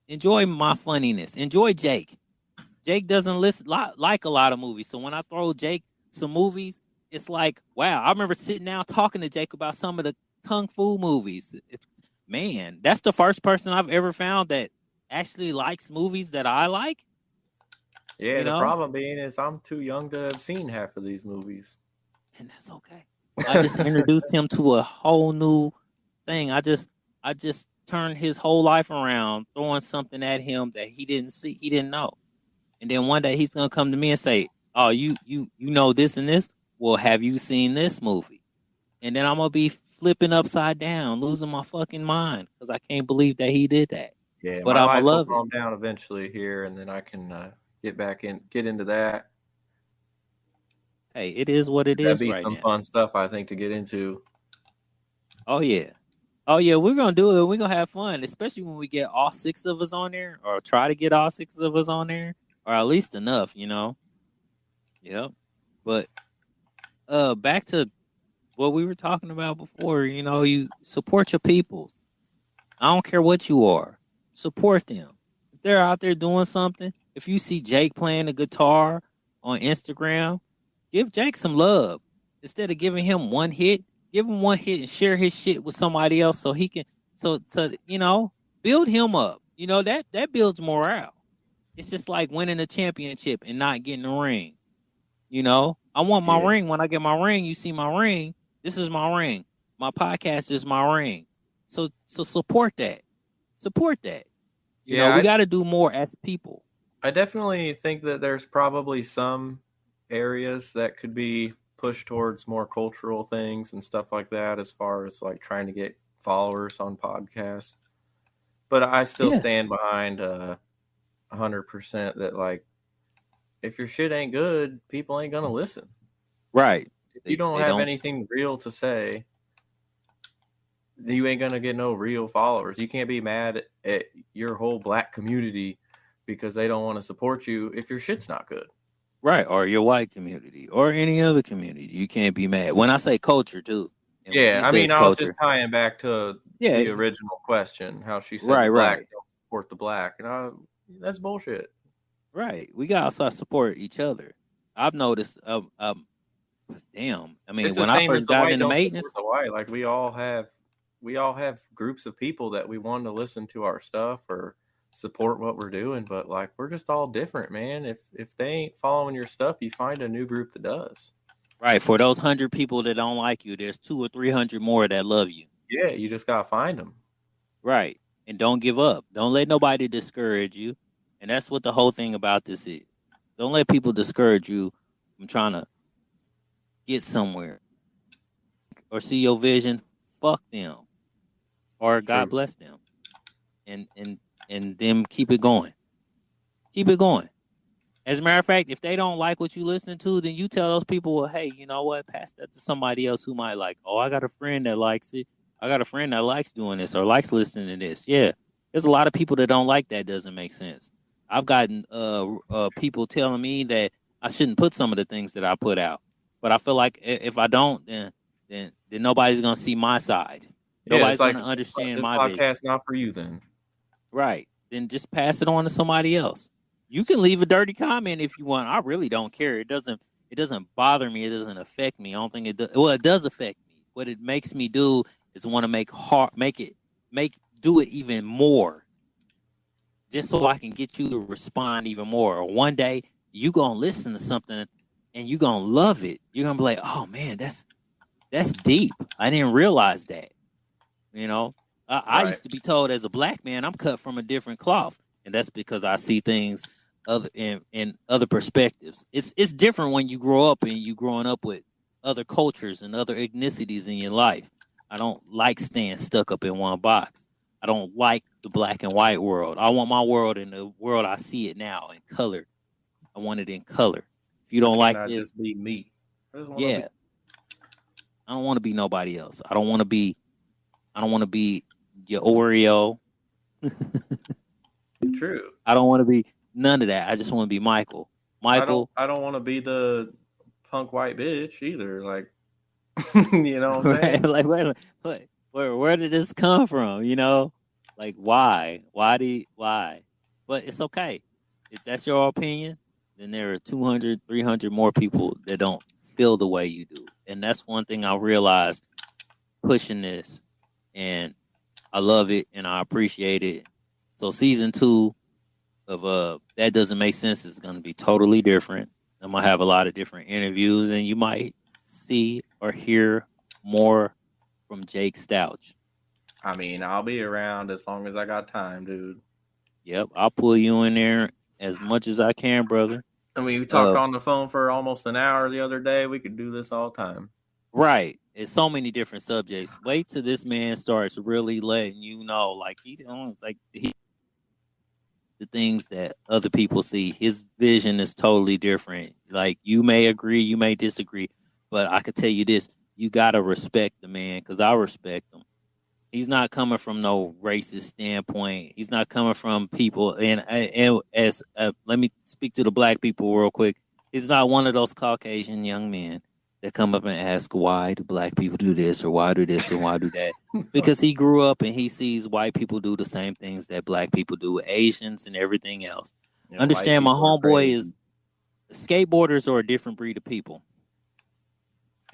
Enjoy my funniness. Enjoy Jake. Jake doesn't like a lot of movies. So when I throw Jake some movies, it's like, wow, I remember sitting down talking to Jake about some of the kung fu movies. Man, that's the first person I've ever found that actually likes movies that I like, Yeah, you the know? problem being is I'm too young to have seen half of these movies. And that's okay. I just introduced him to a whole new thing. I just turned his whole life around, throwing something at him that he didn't see, he didn't know. And then one day he's gonna come to me and say, "Oh, you know this and this. Well, have you seen this movie?" And then I'm gonna be flipping upside down, losing my fucking mind because I can't believe that he did that. Yeah, But my I'ma life will love it. calm down eventually here, and then I can get into that. Hey, it is what it That'd is be right some now. fun stuff, I think, to get into. Oh yeah. Oh yeah, we're gonna do it. We're gonna have fun, especially when we get all six of us on there, or try to get all six of us on there, or at least enough, you know. Yep. But back to what we were talking about before, you know, you support your peoples. I don't care what you are. Support them. If they're out there doing something, if you see Jake playing the guitar on Instagram, give Jake some love. Instead of giving him one hit, give him one hit and share his shit with somebody else so he can so you know, build him up. You know, that builds morale. It's just like winning a championship and not getting a ring. You know, I want my Yeah, ring. When I get my ring, you see my ring. This is my ring. My podcast is my ring. So support that. Support that. You know, yeah. we got to do more as people. I definitely think that there's probably some areas that could be pushed towards more cultural things and stuff like that, as far as like trying to get followers on podcasts. But I still Yeah. stand behind 100% that like if your shit ain't good, people ain't gonna listen. Right. If you They don't they have don't. anything real to say, you ain't gonna get no real followers. You can't be mad at your whole black community because they don't want to support you if your shit's not good. Right. Or your white community or any other community. You can't be mad. When I say culture too, and when Yeah, he I mean, says I was just culture, tying back to yeah. the original question, how she said Right. the black Right. don't support the black, and that's bullshit. Right. We got to support each other. I've noticed. Damn. I mean, It's the when I same as first the got white into don't support maintenance, the white. Like we all have groups of people that we want to listen to our stuff or support what we're doing, but like we're just all different, man. If they ain't following your stuff, you find a new group that does. right? For those 100 people that don't like you, there's 2 or 300 more that love you. Yeah, you just gotta find them. Right. And don't give up. Don't let nobody discourage you. And that's what the whole thing about this is. Don't let people discourage you from trying to get somewhere or see your vision. Fuck them. Or God True. bless them. And them keep it going. Keep it going. As a matter of fact, if they don't like what you listen to, then you tell those people, well, hey, you know what? Pass that to somebody else who might like. Oh, I got a friend that likes it. I got a friend that likes doing this or likes listening to this. Yeah, there's a lot of people that don't like that. Doesn't make sense. I've gotten people telling me that I shouldn't put some of the things that I put out, but I feel like if I don't, then nobody's gonna see my side. Yeah, it's Nobody's like gonna understand this my vision. podcast not for you then. Right. Then just pass it on to somebody else. You can leave a dirty comment if you want. I really don't care. It doesn't bother me. It doesn't affect me. I don't think it does. Well, it does affect me. What it makes me do is want to do it even more, just so I can get you to respond even more. Or one day you gonna listen to something and you gonna love it. You're gonna be like, oh man, that's deep. I didn't realize that. You know, I Right. used to be told as a black man I'm cut from a different cloth, and that's because I see things other in other perspectives. It's different when you grow up and you growing up with other cultures and other ethnicities in your life. I don't like staying stuck up in one box. I don't like the black and white world. I want my world in the world I see it now in color. I want it in color. If you Why don't can't like I this, just be me? I just want to be. yeah, I don't want to be nobody else. I don't want to be. I don't want to be your Oreo. True. I don't want to be none of that. I just want to be Michael. Michael, I don't want to be the punk white bitch either. Like, you know what I'm right? saying? Like, where did this come from? Like, why? Why? But it's okay. If that's your opinion, then there are 200, 300 more people that don't feel the way you do. And that's one thing I realized pushing this. And I love it and I appreciate it. So season 2 of That Doesn't Make Sense is going to be totally different. I'm going to have a lot of different interviews, and you might see or hear more from Jake Stouch. I mean, I'll be around as long as I got time, dude. Yep, I'll pull you in there as much as I can, brother. I mean, we talked on the phone for almost an hour the other day. We could do this all time. Right. It's so many different subjects. Wait till this man starts really letting you know, like the things that other people see. His vision is totally different. Like, you may agree, you may disagree, but I could tell you this: you gotta respect the man, because I respect him. He's not coming from no racist standpoint. He's not coming from people. And as let me speak to the black people real quick. He's not one of those Caucasian young men that come up and ask, why do black people do this, or why do this, or why do that? Because he grew up and he sees white people do the same things that black people do, Asians and everything else. You know, white Understand, my people are homeboy crazy. is skateboarders are a different breed of people.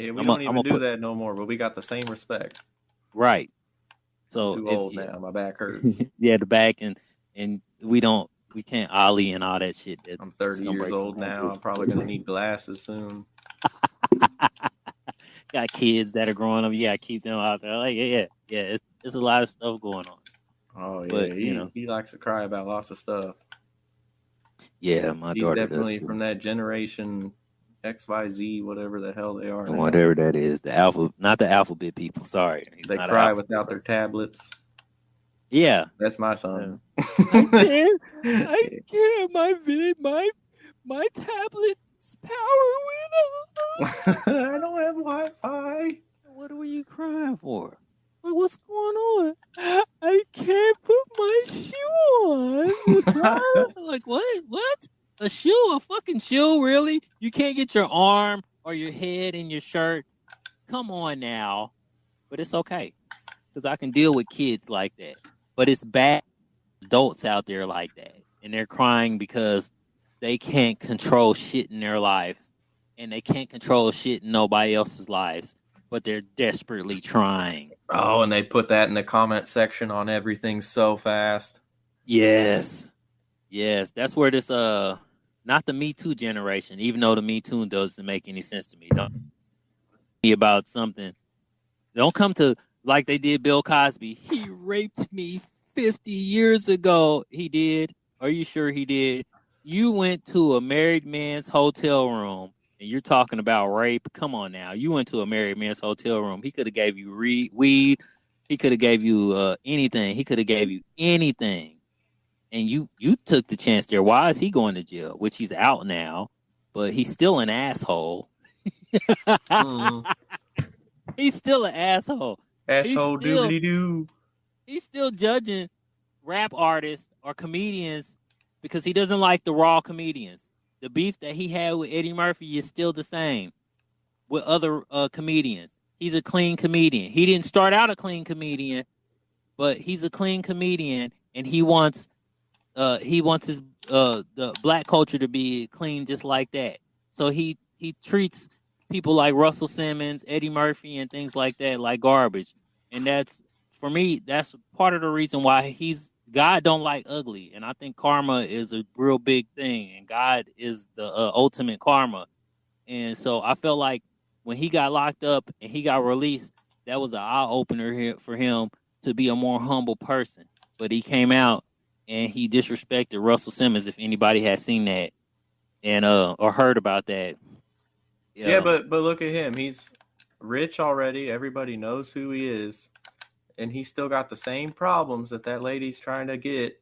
Yeah, we I'm don't a even do put that no more, but we got the same respect. right. I'm So too if old now. My back hurts. yeah, the back and we can't ollie and all that shit. I'm That's 30 gonna years break some old now. I'm ankles. probably going to need glasses soon. Got kids that are growing up. You gotta keep them out there. Like, yeah. It's a lot of stuff going on. Oh, But yeah. He likes to cry about lots of stuff. yeah, my He's daughter does definitely too. from that generation XYZ, whatever the hell they are And now. whatever that is, not the alphabet people. Sorry, he's They not an cry alphabet without their person. tablets. Yeah. That's my Uh, son. I can't. Yeah. I can't. My tablet's power went off. I don't have Wi-Fi. What were you crying for? Like, what's going on? I can't put my shoe on. Like, what? What? A shoe? A fucking shoe? Really? You can't get your arm or your head in your shirt? Come on now. But it's okay, because I can deal with kids like that. But it's bad adults out there like that. And they're crying because they can't control shit in their lives. And they can't control shit in nobody else's lives. But they're desperately trying. Oh, and they put that in the comment section on everything so fast. Yes. Yes. That's where this not the Me Too generation, even though the Me Too doesn't make any sense to me. Don't be about something. Don't come to like they did Bill Cosby. He raped me 50 years ago. He did. Are you sure he did? You went to a married man's hotel room and you're talking about rape. Come on now. You went to a married man's hotel room. He could have gave you weed. He could have gave you anything. He could have gave you anything. And you took the chance there. Why is he going to jail? Which he's out now, but he's still an asshole. Mm. He's still an asshole. He's Asshole still doobly doo. he's still judging rap artists or comedians because he doesn't like the raw comedians. The beef that he had with Eddie Murphy is still the same with other comedians. He's a clean comedian. He didn't start out a clean comedian, but he's a clean comedian, and he wants his the black culture to be clean just like that. So he treats people like Russell Simmons, Eddie Murphy, and things like that like garbage. And that's for me. That's part of the reason why God don't like ugly, and I think karma is a real big thing, and God is the ultimate karma. And so I felt like when he got locked up and he got released, that was an eye opener here for him to be a more humble person. But he came out and he disrespected Russell Simmons. If anybody has seen that and or heard about that, Yeah, um, but look at him. He's rich already. Everybody knows who he is, and he's still got the same problems that that lady's trying to get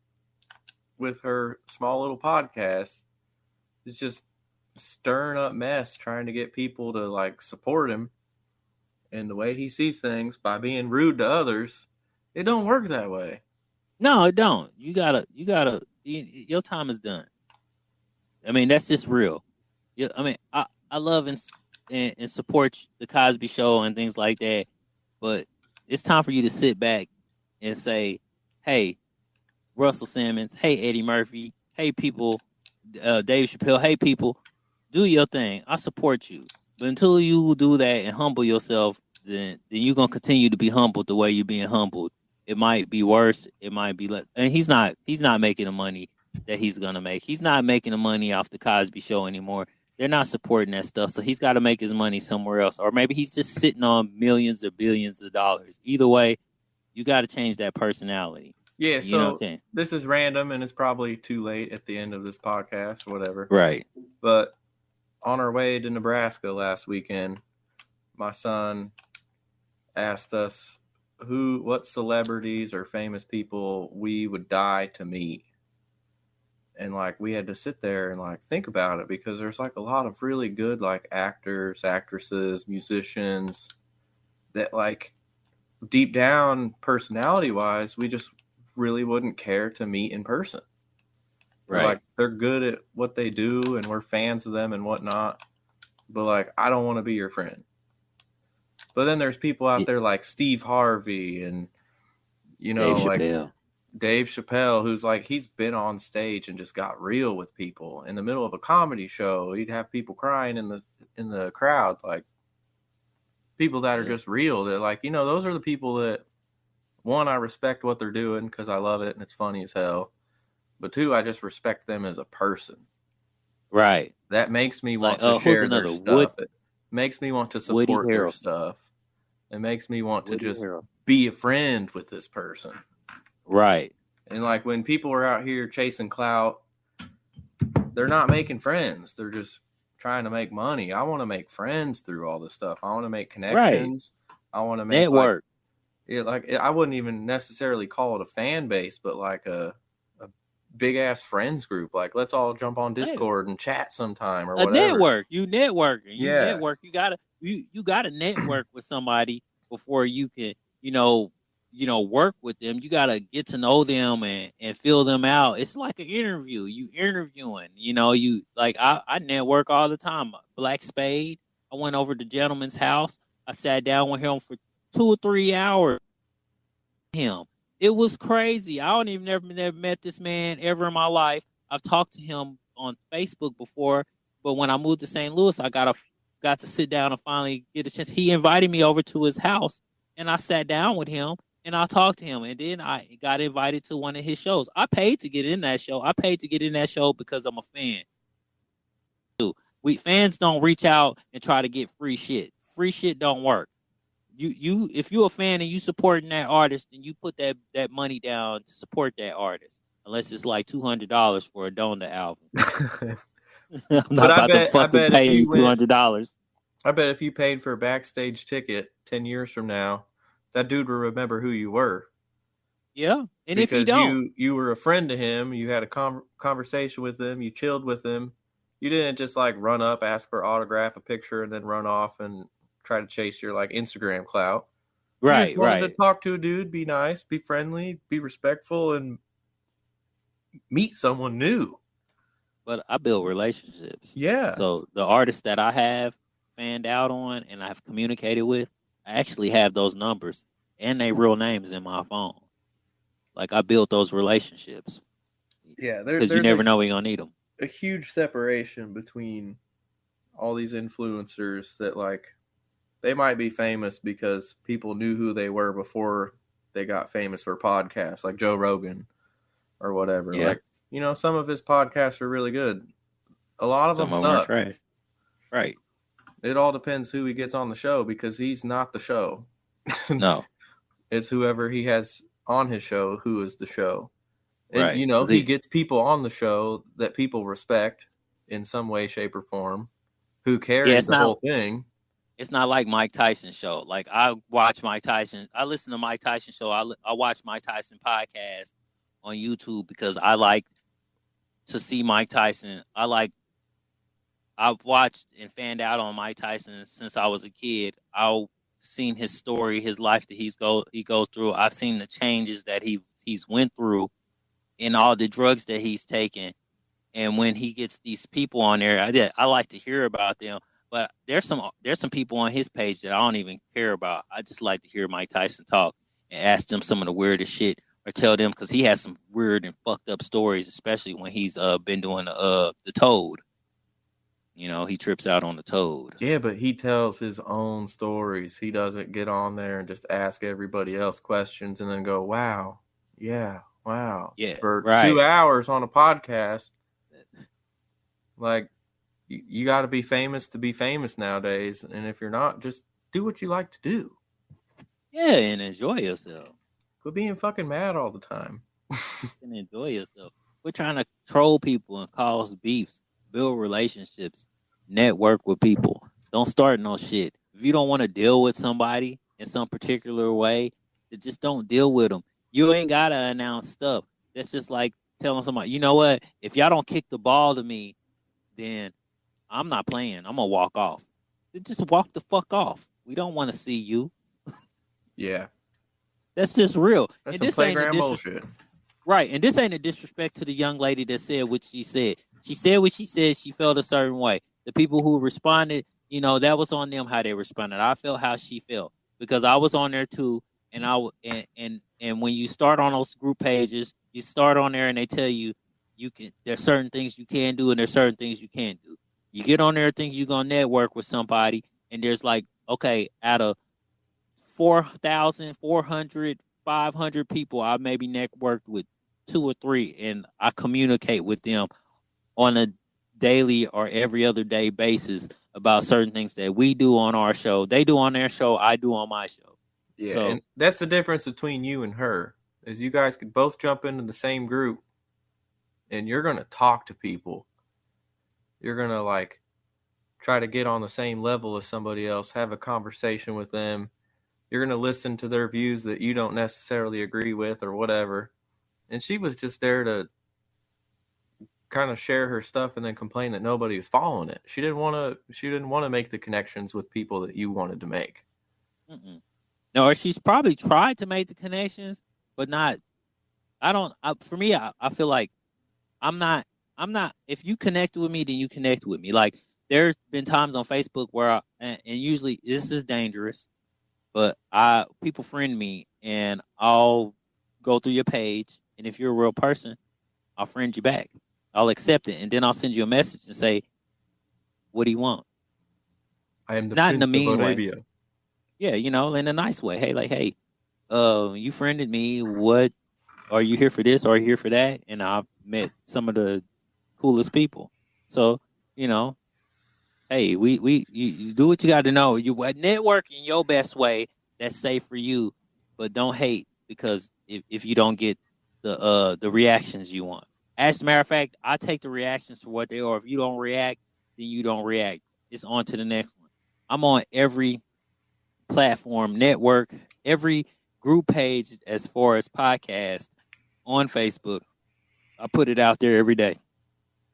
with her small little podcast. It's just stirring up mess, trying to get people to like support him and the way he sees things by being rude to others. It don't work that way. no, it don't. You gotta. Your time is done. I mean, that's just real. Yeah, I mean, I love and support the Cosby Show and things like that, but it's time for you to sit back and say, "Hey, Russell Simmons. Hey, Eddie Murphy. Hey, people. Dave Chappelle. Hey, people. Do your thing. I support you. But until you do that and humble yourself, then you're gonna continue to be humbled the way you're being humbled. It might be worse. It might be less. And he's not making the money that he's gonna make. He's not making the money off the Cosby Show anymore. They're not supporting that stuff. So he's got to make his money somewhere else, or maybe he's just sitting on millions or billions of dollars. Either way, you got to change that personality. Yeah, You know what I'm so saying? this is random and it's probably too late at the end of this podcast or whatever. Right. But on our way to Nebraska last weekend, my son asked us what celebrities or famous people we would die to meet. And like we had to sit there and like think about it because there's like a lot of really good like actors, actresses, musicians that like deep down personality wise we just really wouldn't care to meet in person. Right. Like they're good at what they do and we're fans of them and whatnot, but like I don't want to be your friend. But then there's people out there like Steve Harvey and Dave like Chappelle. Dave Chappelle, who's like he's been on stage and just got real with people in the middle of a comedy show. He'd have people crying in the crowd, like people that are just real. That like those are the people that one, I respect what they're doing because I love it and it's funny as hell. But two, I just respect them as a person. Right. That makes me want Like, to who's share their another? stuff. It makes me want to Woody support their Harrelson. stuff. It makes me want to Woody just Harrelson. be a friend with this person. Right. And like when people are out here chasing clout, they're not making friends. They're just trying to make money. I want to make friends through all this stuff. I want to make connections. Right. I want to make Network. I wouldn't even necessarily call it a fan base, but like a big ass friends group. Like let's all jump on Discord and chat sometime or A whatever. network. You networking. You Yeah. network. You gotta network with somebody before you can, work with them. You gotta get to know them and fill them out. It's like an interview. You interviewing. You like I network all the time. Black Spade. I went over to gentleman's house. I sat down with him for 2 or 3 hours. Him. It was crazy. I don't even never met this man ever in my life. I've talked to him on Facebook before, but when I moved to St. Louis, I got to sit down and finally get a chance. He invited me over to his house, and I sat down with him and I talked to him, and then I got invited to one of his shows. I paid to get in that show. I paid to get in that show because I'm a fan. We fans don't reach out and try to get free shit. Free shit don't work. You if you're a fan and you supporting that artist, then you put that money down to support that artist. Unless it's like $200 for a Donda album. I'm not about to fucking pay you $200. I bet if you paid for a backstage ticket 10 years from now, that dude will remember who you were. Yeah, and because if you don't, you were a friend to him, you had a conversation with him, you chilled with him. You didn't just like run up, ask for autograph, a picture, and then run off and try to chase your like Instagram clout. Right, you just wanted to talk to a dude, be nice, be friendly, be respectful, and meet someone new. But I build relationships. Yeah. So the artists that I have fanned out on and I've communicated with, I actually have those numbers and their real names in my phone. Like I built those relationships. Yeah, because you never know when you're gonna need them. A huge separation between all these influencers that like they might be famous because people knew who they were before they got famous for podcasts, like Joe Rogan or whatever. Yeah. Like, some of his podcasts are really good. A lot of them suck. Trash. Right. It all depends who he gets on the show because he's not the show. No. It's whoever he has on his show who is the show. And, right. He gets people on the show that people respect in some way, shape, or form who carries the whole thing. It's not like Mike Tyson's show. Like I watch Mike Tyson. I listen to Mike Tyson show. I watch Mike Tyson podcast on YouTube because I like to see Mike Tyson. I've watched and fanned out on Mike Tyson since I was a kid. I've seen his story, his life that he goes through. I've seen the changes that he's went through and all the drugs that he's taking. And when he gets these people on there, I like to hear about them. But there's some people on his page that I don't even care about. I just like to hear Mike Tyson talk and ask them some of the weirdest shit, or tell them, because he has some weird and fucked up stories, especially when he's been doing the Toad. You know, he trips out on the Toad. Yeah, but he tells his own stories. He doesn't get on there and just ask everybody else questions and then go, wow, yeah, wow. Yeah, For right. 2 hours on a podcast. Like, you got to be famous to be famous nowadays. And if you're not, just do what you like to do. Yeah, and enjoy yourself. Quit being fucking mad all the time. And enjoy yourself. We're trying to troll people and cause beefs, build relationships, network with people. Don't start no shit. If you don't want to deal with somebody in some particular way, then just don't deal with them. You ain't gotta announce stuff. That's just like telling somebody, you know what? If y'all don't kick the ball to me, then I'm not playing. I'm gonna walk off. Then just walk the fuck off. We don't want to see you. Yeah. That's just real. That's And some this ain't a playground bullshit. right. And this ain't a disrespect to the young lady that said what she said. She said what she said. She felt a certain way. The people who responded, you know, that was on them how they responded. I felt how she felt because I was on there too. And and when you start on those group pages, you start on there and they tell you there's certain things you can do and there's certain things you can't do. You get on there thinking you're gonna network with somebody, and there's like, okay, out of 4,400, 500 people, I maybe networked with two or three, and I communicate with them on a daily or every other day basis about certain things that we do on our show. They do on their show, I do on my show. Yeah, So, and that's the difference between you and her, is you guys could both jump into the same group and you're going to talk to people. You're going to like try to get on the same level as somebody else, have a conversation with them. You're going to listen to their views that you don't necessarily agree with or whatever. And she was just there to kind of share her stuff and then complain that nobody was following it. She didn't want to make the connections with people that you wanted to make. no, or she's probably tried to make the connections, but not. I don't. For me, I feel like I'm not. If you connect with me, then you connect with me. Like there's been times on Facebook where, and usually this is dangerous, but people friend me, and I'll go through your page, and if you're a real person, I'll friend you back. I'll accept it, and then I'll send you a message and say, "What do you want?" I am the Not in a Prince of mean way. Arabia. Yeah, in a nice way. Hey, like, hey, you friended me. What are you here for? This or are you here for that? And I've met some of the coolest people. So, you know, hey, you do what you got to know. You network in your best way that's safe for you, but don't hate because if you don't get the reactions you want. As a matter of fact, I take the reactions for what they are. If you don't react, then you don't react. It's on to the next one. I'm on every platform, network, every group page as far as podcast on Facebook. I put it out there every day. I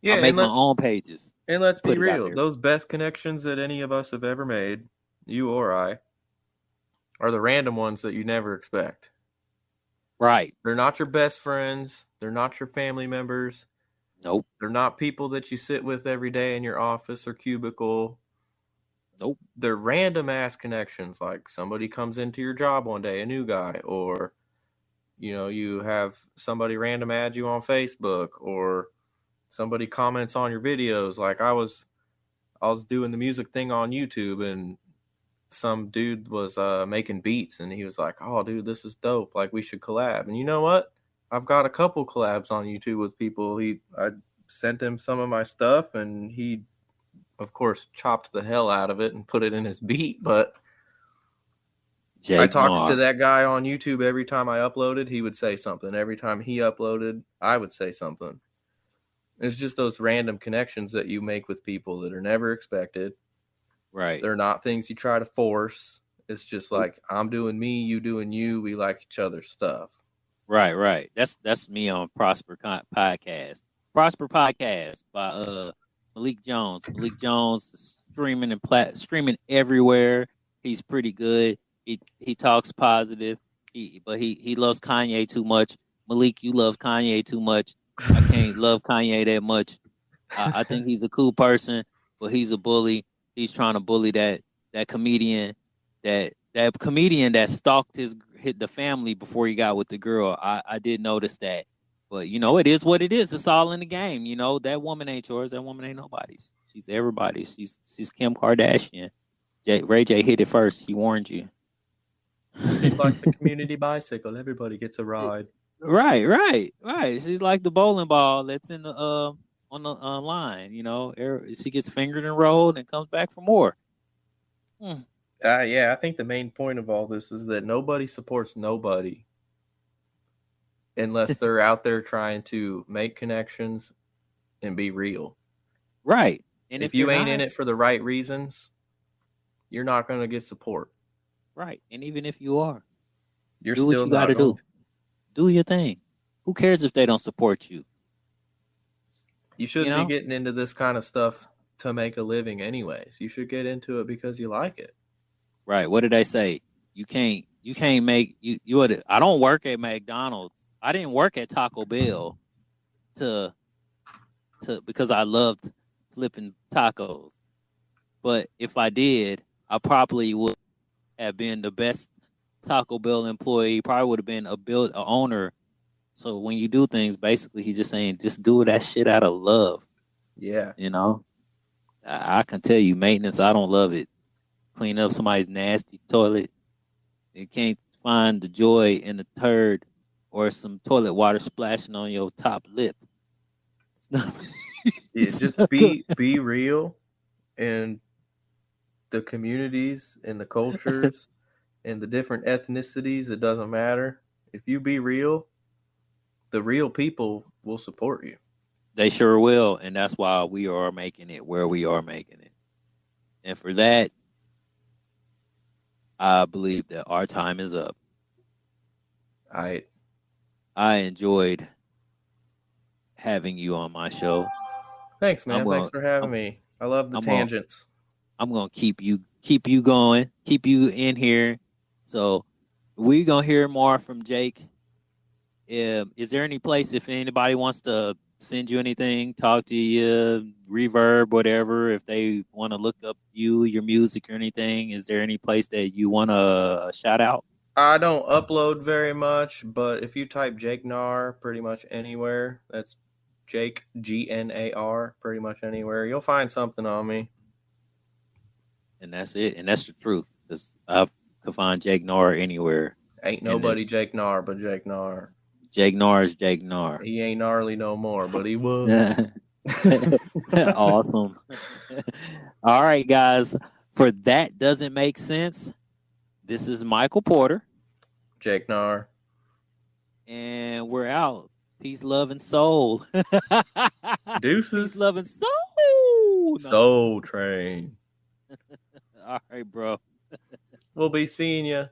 Yeah, make my own pages. and let's be Put it out real. there. Those best connections that any of us have ever made, you or I, are the random ones that you never expect. Right. They're not your best friends. They're not your family members. Nope. They're not people that you sit with every day in your office or cubicle. Nope. They're random ass connections. Like somebody comes into your job one day, a new guy, or you have somebody random add you on Facebook, or somebody comments on your videos. Like I was doing the music thing on YouTube, and some dude was making beats, and he was like, "Oh, dude, this is dope. Like, we should collab." And you know what? I've got a couple collabs on YouTube with people. I sent him some of my stuff, and he, of course, chopped the hell out of it and put it in his beat. But I Jake talked to Gnar. that guy on YouTube every time I uploaded. He would say something. Every time he uploaded, I would say something. It's just those random connections that you make with people that are never expected. Right. They're not things you try to force. It's just Nope. like, I'm doing me, you doing you. We like each other's stuff. Right. Right. That's me on Prosper Podcast. Prosper Podcast by Malik Jones. Malik Jones is streaming and streaming everywhere. He's pretty good. He talks positive. But he loves Kanye too much. Malik, you love Kanye too much. I can't love Kanye that much. I think he's a cool person, but he's a bully. He's trying to bully that comedian, that comedian that stalked the family before he got with the girl. I did notice that, but it is what it is. It's all in the game. That woman ain't yours. That woman ain't nobody's. She's everybody's. She's Kim Kardashian. Ray J hit it first. He warned you. She's like the community bicycle. Everybody gets a ride. Right. She's like the bowling ball that's in the on the line. She gets fingered and rolled and comes back for more. Yeah, I think the main point of all this is that nobody supports nobody unless they're out there trying to make connections and be real. Right. And if you ain't in it for the right reasons, you're not going to get support. Right. And even if you are, you're do what you got to do. Do your thing. Who cares if they don't support you? You shouldn't be getting into this kind of stuff to make a living anyways. You should get into it because you like it. Right. What did they say? You can't make you I don't work at McDonald's. I didn't work at Taco Bell to because I loved flipping tacos. But if I did, I probably would have been the best Taco Bell employee. Probably would have been a owner. So when you do things, basically he's just saying, just do that shit out of love. Yeah. I can tell you, maintenance, I don't love it. Clean up somebody's nasty toilet. You can't find the joy in the turd or some toilet water splashing on your top lip. It's not. Just be real, and the communities and the cultures and the different ethnicities. It doesn't matter. If you be real, the real people will support you. They sure will, and that's why we are making it where we are making it. And for that, I believe that our time is up. I enjoyed having you on my show. Thanks, man. Thanks for having me. I love the tangents. I'm gonna keep you going, keep you in here. So we're gonna hear more from Jake. Is there any place if anybody wants to send you anything, talk to you, Reverb, whatever, if they want to look up your music or anything, is there any place that you want to shout out? I don't upload very much, but if you type Jake Gnar pretty much anywhere, that's Jake Gnar pretty much anywhere, you'll find something on me. And that's it. And that's the truth. Because I could find Jake Gnar anywhere. Ain't nobody Jake Gnar but Jake Gnar. Jake Gnar is Jake Gnar. He ain't gnarly no more, but he was. Awesome. All right, guys. For That Doesn't Make Sense, this is Michael Porter. Jake Gnar. And we're out. Peace, love, and soul. Deuces. Peace, love, and soul. Soul Train. All right, bro. We'll be seeing you.